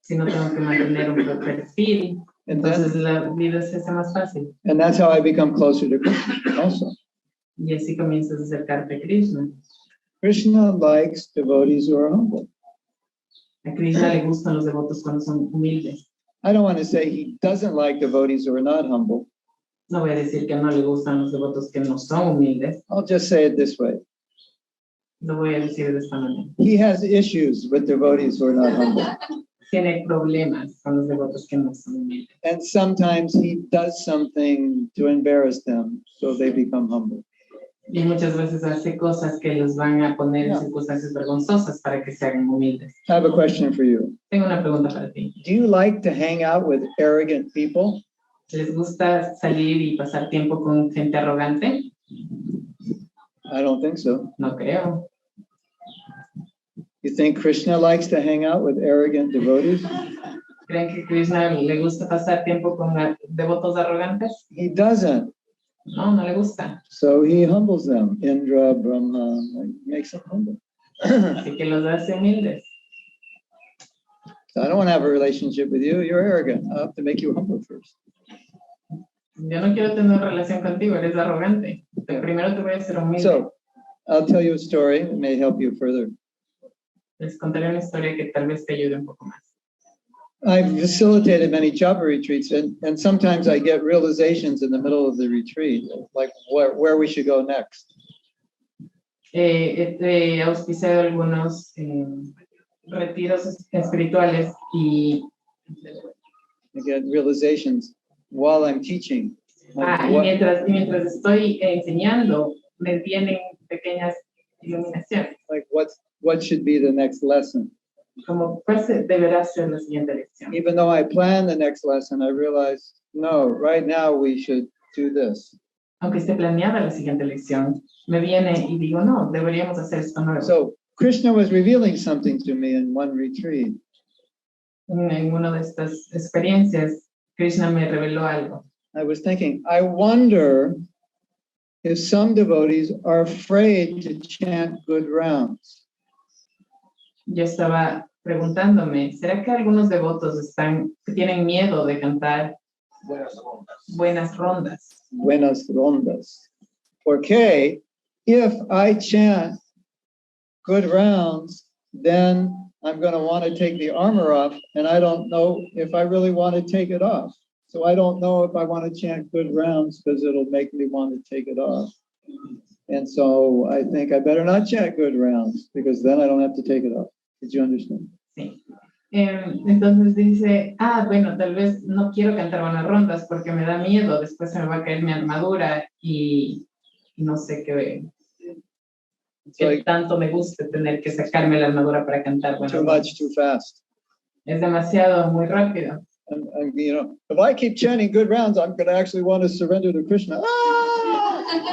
Si no tengo que mantener un perfil, And entonces la vida se hace más fácil. And that's how I become closer to Krishna also. Y así comienzas a acercarte a Krishna. Krishna likes devotees who are humble. A Krishna le gustan los devotos cuando son humildes. I don't want to say he doesn't like devotees who are not humble. No voy a decir que no le gustan los devotos que no son humildes. I'll just say it this way. Lo voy a decir de esta manera. He has issues with devotees who are not humble. Tiene problemas con los devotos que no son humildes. And sometimes he does something to embarrass them, so they become humble. Y muchas veces hace cosas que los van a poner en No. circunstancias vergonzosas para que se hagan humildes. I have a question for you. Tengo una pregunta para ti. Do you like to hang out with arrogant people? ¿Les gusta salir y pasar tiempo con gente arrogante? I don't think so. No creo. You think Krishna likes to hang out with arrogant devotees? ¿Creen que Krishna le gusta pasar tiempo con devotos arrogantes? He doesn't. No, no le gusta. So he humbles them. Indra, Brahma, makes them humble. Así que los hace humildes. So I don't want to have a relationship with you. You're arrogant. I have to make you humble first. Yo no quiero tener relación contigo, eres arrogante. Primero te voy a hacer humilde. So I'll tell you a story. It may help you further. Les contaré una historia que tal vez te ayude un poco más. I've facilitated many japa retreats, and sometimes I get realizations in the middle of the retreat, like where we should go next. He auspiciado algunos retiros espirituales y I get realizations while I'm teaching. Like y mientras estoy enseñando, me vienen pequeñas iluminaciones. like what should be the next lesson? Como cuál deberá ser la siguiente lección. Even though I plan the next lesson, I realize, no, right now we should do this. Aunque esté planeada la siguiente lección, me viene y digo, no, deberíamos hacer esto nuevo. So Krishna was revealing something to me in one retreat. En una de estas experiencias, Krishna me reveló algo. I was thinking, I wonder if some devotees are afraid to chant good rounds. Yo estaba preguntándome, ¿será que algunos devotos tienen miedo de cantar buenas rondas? Buenas rondas. Porque if I chant good rounds, then I'm going to want to take the armor off, and I don't know if I really want to take it off. So I don't know if I want to chant good rounds because it'll make me want to take it off. And so I think I better not chant good rounds because then I don't have to take it off. Did you understand? Sí. Entonces dice, bueno, tal vez no quiero cantar buenas rondas porque me da miedo, después se me va a caer mi armadura y no sé qué tanto me guste tener que sacarme la armadura para cantar buenas Too rondas. much, too fast. Es demasiado, muy rápido. And, if I keep chanting good rounds, I'm going to actually want to surrender to Krishna.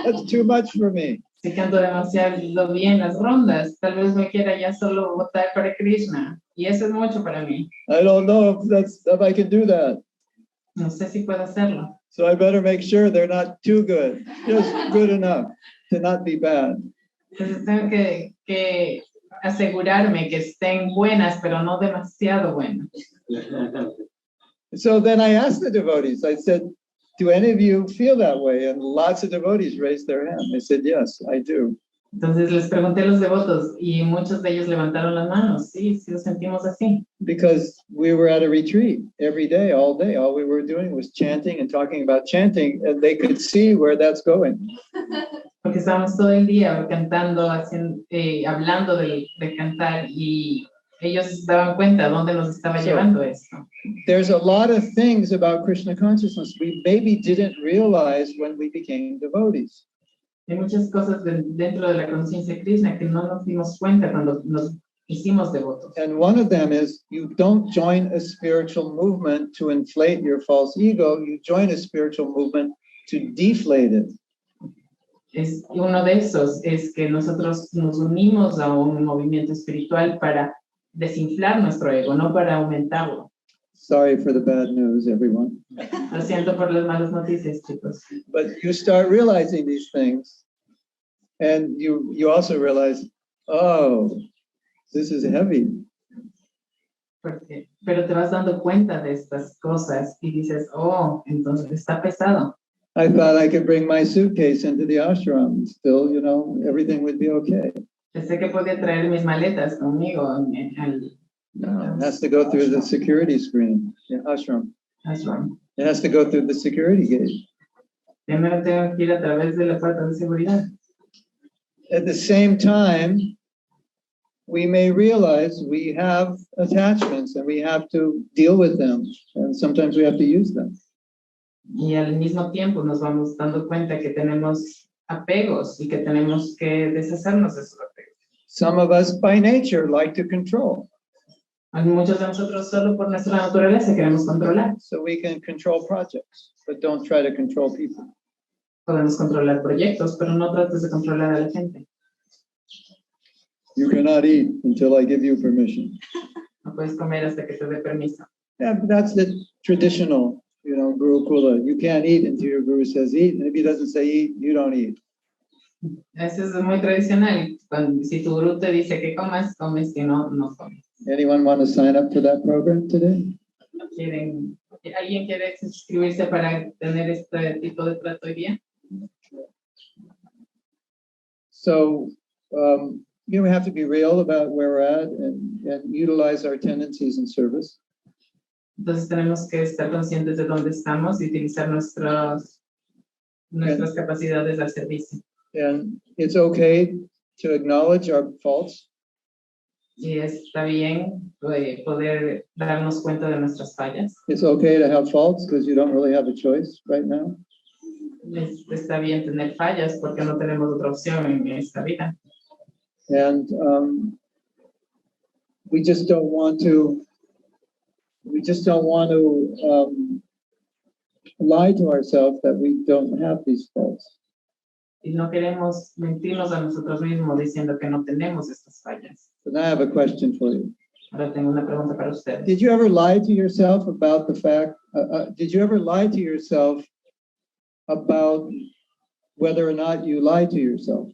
That's too much for me. Si canto demasiado bien las rondas, tal vez me quiera ya solo votar para Krishna. Y eso es mucho para mí. I don't know if I can do that. No sé si puedo hacerlo. So I better make sure they're not too good, just good enough to not be bad. Entonces tengo que asegurarme que estén buenas, pero no demasiado buenas. So then I asked the devotees, I said, do any of you feel that way? And lots of devotees raised their hand. They said, yes, I do. Entonces les pregunté a los devotos y muchos de ellos levantaron las manos. Sí, sí nos sentimos así. Because we were at a retreat every day, all day. All we were doing was chanting and talking about chanting, and they could see where that's going. Porque estábamos todo el día cantando, hablando de cantar y ellos daban cuenta dónde nos estaba llevando esto. There's a lot of things about Krishna consciousness we maybe didn't realize when we became devotees. Hay muchas cosas dentro de la conciencia Krishna que no nos dimos cuenta cuando nos hicimos devotos. And one of them is you don't join a spiritual movement to inflate your false ego. You join a spiritual movement to deflate it. Uno de esos es que nosotros nos unimos a un movimiento espiritual para desinflar nuestro ego, no para aumentarlo. Sorry for the bad news, everyone. Lo siento por las malas noticias, chicos. But you start realizing these things, and you also realize, oh, this is heavy. Pero te vas dando cuenta de estas cosas y dices, oh, entonces está pesado. I thought I could bring my suitcase into the ashram and still, everything would be okay. Pensé que podía traer mis maletas conmigo No, it has to go through the security screen, ashram. ashram. It has to go through the security gate. Primero tengo que ir a través de la puerta de seguridad. At the same time, we may realize we have attachments and we have to deal with them, and sometimes we have to use them. Y al mismo tiempo nos vamos dando cuenta que tenemos apegos y que tenemos que deshacernos de esos apegos. Some of us by nature like to control, Muchos de nosotros solo por nuestra naturaleza queremos controlar. so we can control projects, but don't try to control people. Podemos controlar proyectos, pero no trates de controlar a la gente. You cannot eat until I give you permission. No puedes comer hasta que te dé permiso. Yeah, but that's the traditional, Gurukula. You can't eat until your guru says eat, and if he doesn't say eat, you don't eat. Eso es muy tradicional. Si tu gurú te dice que comas, comes, si no, no comes. Anyone want to sign up for that program today? ¿Alguien quiere suscribirse para tener este tipo de trato hoy día? So, we have to be real about where we're at and utilize our tendencies in service. Entonces tenemos que estar conscientes de dónde estamos y utilizar nuestras capacidades al servicio. And it's okay to acknowledge our faults. Y está bien poder darnos cuenta de nuestras fallas. It's okay to have faults because you don't really have a choice right now. Está bien tener fallas porque no tenemos otra opción en esta vida. And we just don't want to lie to ourselves that we don't have these faults. Y no queremos mentirnos a nosotros mismos diciendo que no tenemos estas fallas. But now I have a question for you. Ahora tengo una pregunta para ustedes. Did you ever lie to yourself about the fact, did you ever lie to yourself about whether or not you lie to yourself?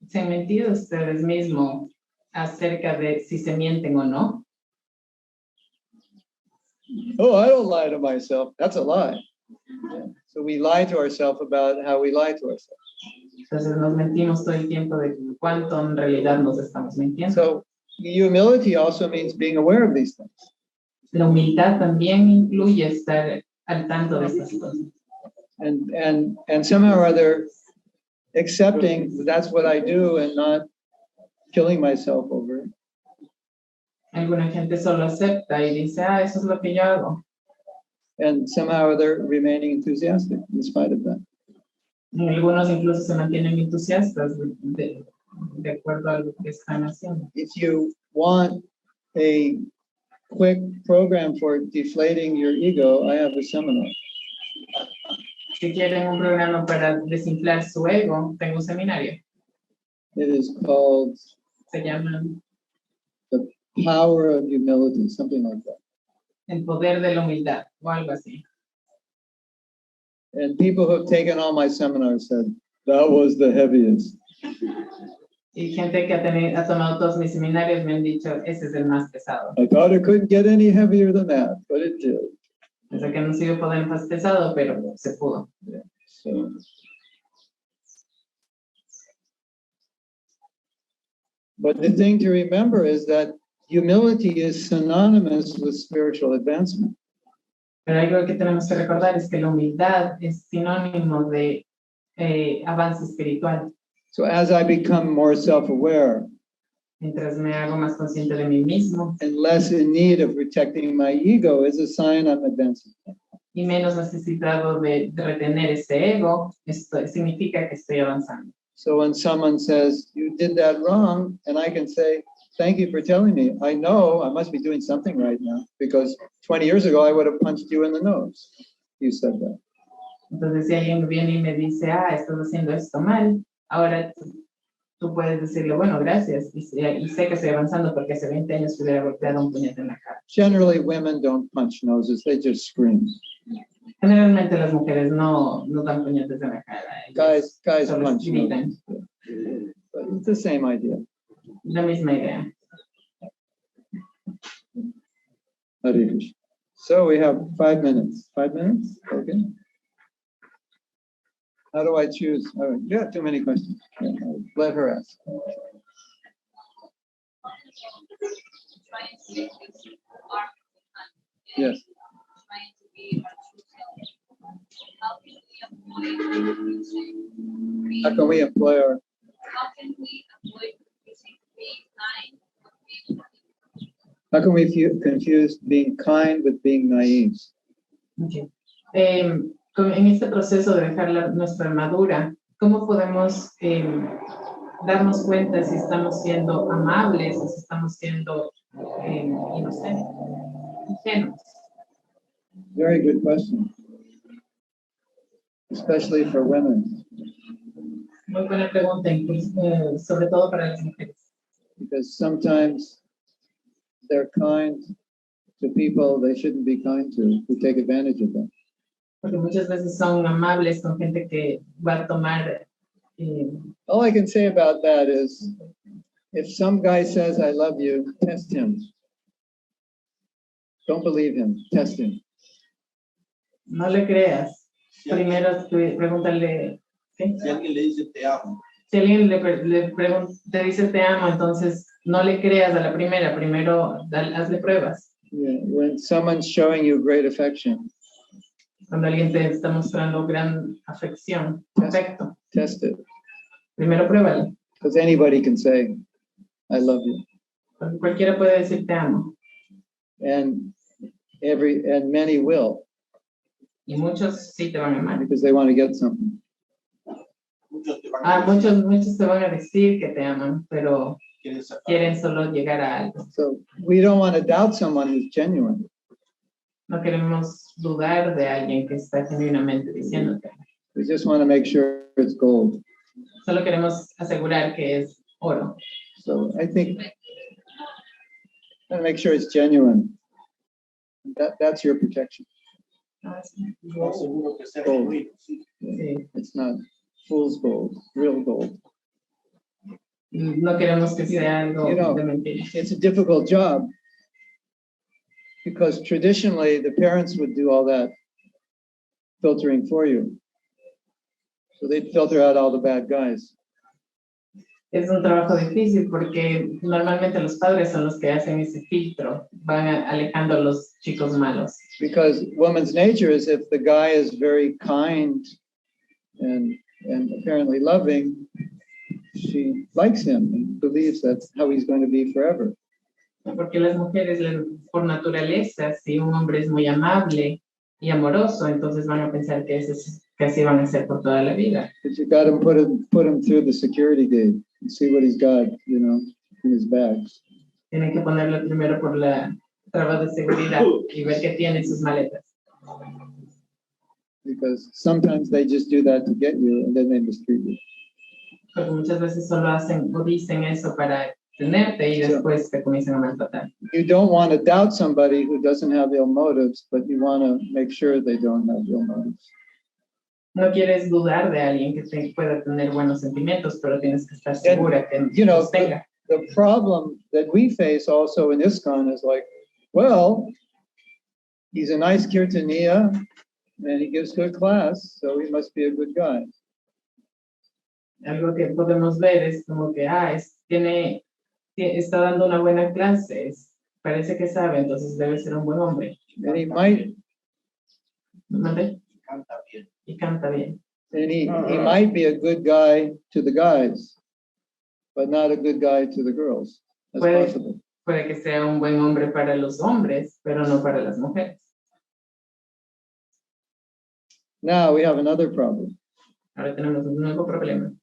¿Se han mentido ustedes mismos acerca de si se mienten o no? Oh, I don't lie to myself. That's a lie. Yeah. So we lie to ourselves about how we lie to ourselves. Entonces nos mentimos todo el tiempo de cuánto en realidad nos estamos mintiendo. So humility also means being aware of these things. La humildad también incluye estar al tanto de estas cosas. And somehow or other accepting that's what I do and not killing myself over it. Alguna gente solo acepta y dice, eso es lo que yo hago. And somehow or other remaining enthusiastic in spite of that. Y algunos incluso se mantienen entusiastas de acuerdo a lo que están haciendo. If you want a quick program for deflating your ego, I have a seminar. Si quieren un programa para desinflar su ego, tengo un seminario. It is called Se llama The Power of Humility, something like that. El Poder de la Humildad o algo así. And people who have taken all my seminars said, that was the heaviest. Y gente que ha tomado todos mis seminarios me han dicho, ese es el más pesado. I thought it couldn't get any heavier than that, but it did. Pensé que no se iba a poder más pesado, pero se pudo. Yeah, so. But the thing to remember is that humility is synonymous with spiritual advancement. Pero algo que tenemos que recordar es que la humildad es sinónimo de avance espiritual. So as I become more self-aware Mientras me hago más consciente de mí mismo and less in need of protecting my ego is a sign I'm advancing. y menos necesitado de retener ese ego, esto significa que estoy avanzando. So when someone says, you did that wrong, and I can say, thank you for telling me. I know I must be doing something right now because 20 years ago I would have punched you in the nose. You said that. Entonces si alguien viene y me dice, estás haciendo esto mal, ahora tú puedes decirle, bueno, gracias, y sé que estoy avanzando porque hace 20 años te hubiera golpeado un puñete en la cara. Generally, women don't punch noses, they just scream. Generalmente las mujeres no dan puñetes en la cara. Guys solo punch gritan. noses. But it's the same idea. La misma idea. Hare Krishna. So we have 5 minutes. 5 minutes? Okay. How do I choose? All right. You have too many questions. Yeah, let her ask. Yes. How can we employ our How can we confuse being kind with being naive? Okay. En este proceso de dejar nuestra armadura, ¿cómo podemos darnos cuenta si estamos siendo amables o si estamos siendo inocentes, ingenuos? Very good question, especially for women. Muy buena pregunta, sobre todo para las mujeres. Because sometimes they're kind to people they shouldn't be kind to, who take advantage of them. Porque muchas veces son amables con gente que va a tomar. All I can say about that is, if some guy says, I love you, test him. Don't believe him, test him. No le creas. Primero pregúntale. ¿Qué? Si alguien le dice te amo, Si alguien te dice te amo, entonces no le creas a la primera. Primero hazle pruebas. Yeah, when someone's showing you great affection, Cuando alguien te está mostrando gran afección, afecto, test it. primero pruébalo. Because anybody can say, I love you. Porque cualquiera puede decir te amo. And many will, Y muchos sí te van a amar. because they want to get something. muchos te van a Muchos te van a decir que te aman, pero quieren sacar. quieren solo llegar a algo. So we don't want to doubt someone who's genuine. No queremos dudar de alguien que está genuinamente diciéndote. We just want to make sure it's gold. Solo queremos asegurar que es oro. So I think, want to make sure it's genuine. That's your protection. No seguro que sea Gold. genuino, sí. Sí. It's not fool's gold, real gold. No queremos que sea algo You know, de mentira. It's a difficult job because traditionally the parents would do all that filtering for you. So they'd filter out all the bad guys. Es un trabajo difícil porque normalmente los padres son los que hacen ese filtro, van alejando a los chicos malos. Because woman's nature is, if the guy is very kind and apparently loving, she likes him and believes that's how he's going to be forever. Porque las mujeres, por naturaleza, si un hombre es muy amable y amoroso, entonces van a pensar que así van a ser por toda la vida. But you got to put him through the security gate and see what he's got, in his bags. Tienen que ponerlo primero por la traba de seguridad y ver qué tiene en sus maletas. Because sometimes they just do that to get you and then they mistreat you. Porque muchas veces solo hacen o dicen eso para tenerte y después te comienzan a maltratar. You don't want to doubt somebody who doesn't have ill motives, but you want to make sure they don't have ill motives. No quieres dudar de alguien que pueda tener buenos sentimientos, pero tienes que estar segura que los tenga. The problem that we face also in ISKCON is like, well, he's a nice kirtaniya and he gives good class, so he must be a good guy. Algo que podemos ver es como que, está dando una buena clase, parece que sabe, entonces debe ser un buen hombre. And he might, ¿Mande? Canta bien. Y canta bien. and he might be a good guy to the guys, but not a good guy to the girls. That's possible. Puede que sea un buen hombre para los hombres, pero no para las mujeres. Now we have another problem. Ahora tenemos un nuevo problema.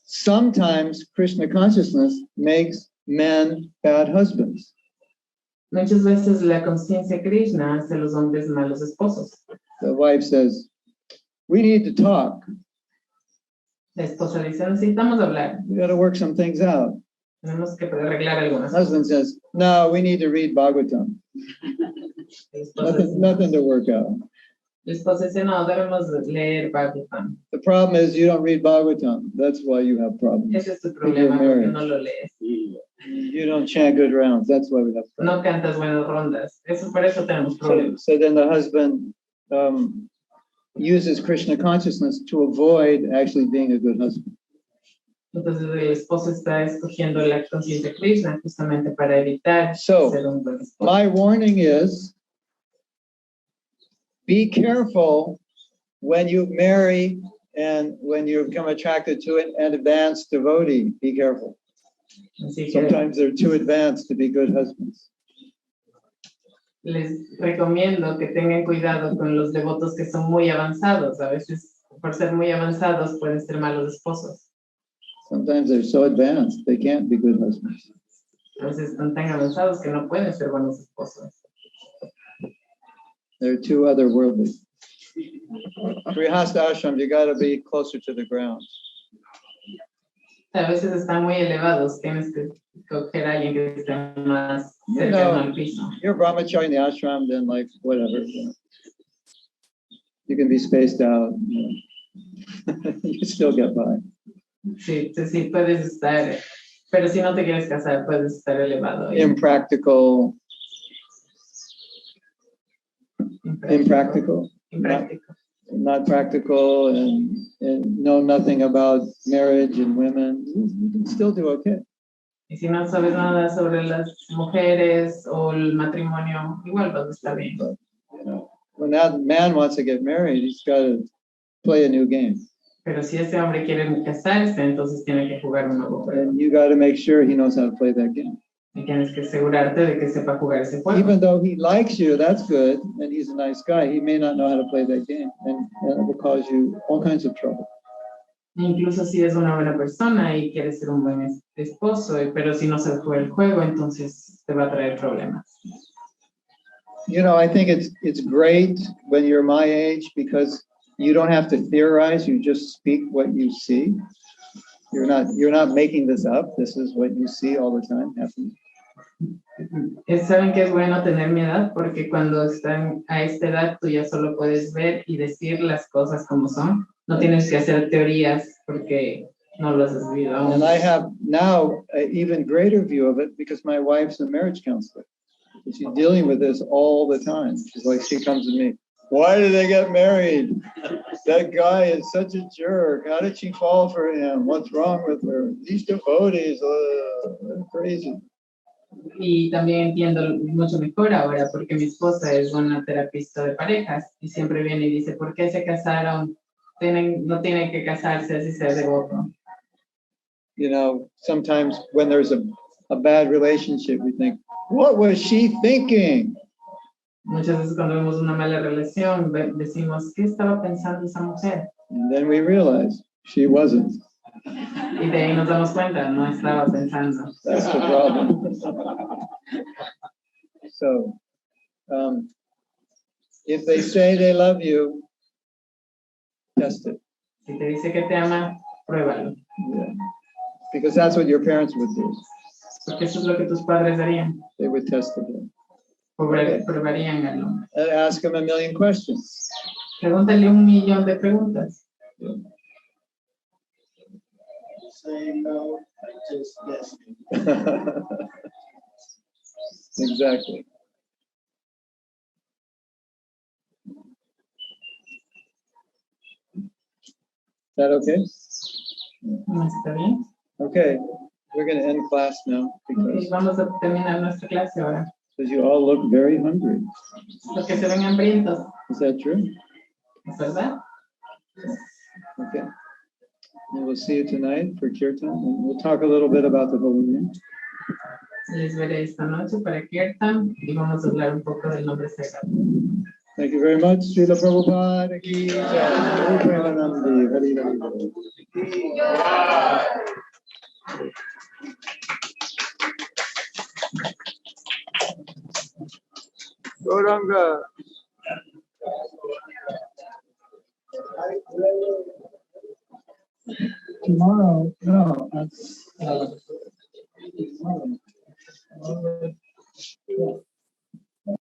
Sometimes Krishna consciousness makes men bad husbands. Muchas veces la conciencia Krishna hace a los hombres malos esposos. The wife says, we need to talk. La esposa dice, necesitamos hablar, We got to work some things out. tenemos que arreglar algunas The cosas. husband says, no, we need to read Bhagavatam. La esposa Nothing to work out. dice, no, debemos leer Bhagavatam. The problem is you don't read Bhagavatam. That's why you have problems. Ese es tu problema, porque no lo lees. You don't chant good rounds. That's why we have problems. No cantas buenas rondas. Por eso tenemos problemas. So then the husband uses Krishna consciousness to avoid actually being a good husband. Entonces el esposo está escogiendo la conciencia Krishna justamente para evitar So, ser un buen esposo. my warning is, be careful when you marry and when you become attracted to an advanced devotee. Be careful. Sometimes they're too advanced to be good husbands. Les recomiendo que tengan cuidado con los devotos que son muy avanzados. A veces, por ser muy avanzados, pueden ser malos esposos. Sometimes they're so advanced, they can't be good husbands. A veces están tan avanzados que no pueden ser buenos esposos. They're too otherworldly. Grihastha ashram, you got to be closer to the ground. A veces están muy elevados, tienes que coger a alguien que esté más cercano al piso. You're brahmachari in the ashram, then like whatever. You can be spaced out. You still get by. Sí, sí, puedes estar, pero si no te quieres casar, puedes estar elevado. Impractical. Not practical and know nothing about marriage and women. You can still do okay. Y si no sabes nada sobre las mujeres o el matrimonio, igual vas a estar bien. But, when that man wants to get married, he's got to play a new game. Pero si ese hombre quiere casarse, entonces tiene que jugar un nuevo juego. And you got to make sure he knows how to play that game. Y tienes que asegurarte de que sepa jugar ese juego. Even though he likes you, that's good, and he's a nice guy, he may not know how to play that game, and it will cause you all kinds of trouble. Incluso si es una buena persona y quiere ser un buen esposo, pero si no se juega el juego, entonces te va a traer problemas. I think it's great when you're my age because you don't have to theorize, you just speak what you see. You're not making this up. This is what you see all the time happening. Saben que es bueno tener mi edad porque cuando están a esta edad tú ya solo puedes ver y decir las cosas como son. No tienes que hacer teorías porque no las has vivido aún. And I have now an even greater view of it because my wife's a marriage counselor. She's dealing with this all the time. She's like, she comes to me. Why did they get married? That guy is such a jerk. How did she fall for him? What's wrong with her? These devotees, they're crazy. Y también entiendo mucho mejor ahora porque mi esposa es una terapista de parejas y siempre viene y dice, ¿por qué se casaron? No tienen que casarse así sea devoto. Sometimes when there's a bad relationship, we think, what was she thinking? Muchas veces cuando vemos una mala relación, decimos, ¿qué estaba pensando esa mujer? And then we realize she wasn't. Y de ahí nos damos cuenta, no estaba pensando. That's the problem. So, if they say they love you, test it. Si te dice que te ama, pruébalo. Yeah. Because that's what your parents would do. Porque eso es lo que tus padres harían. They would test it. Probarían al hombre. And ask him a million questions. Pregúntale 1,000,000 de preguntas. Yeah. Say no, just yes. Exactly. Is that okay? ¿Está bien? Okay, we're going to end class now Y because vamos a terminar nuestra clase ahora. you all look very hungry. Porque se ven hambrientos, Is that true? ¿es verdad? Okay. And we'll see you tonight for Kirtan. And we'll talk a little bit about the Holy Name. Les veré esta noche para Kirtan y vamos a hablar un poco del nombre sagrado. Thank you very much. Srila Prabhupada ki jai. Premanandi. Hari Hari Bol. Gauranga. Tomorrow, no, that's tomorrow.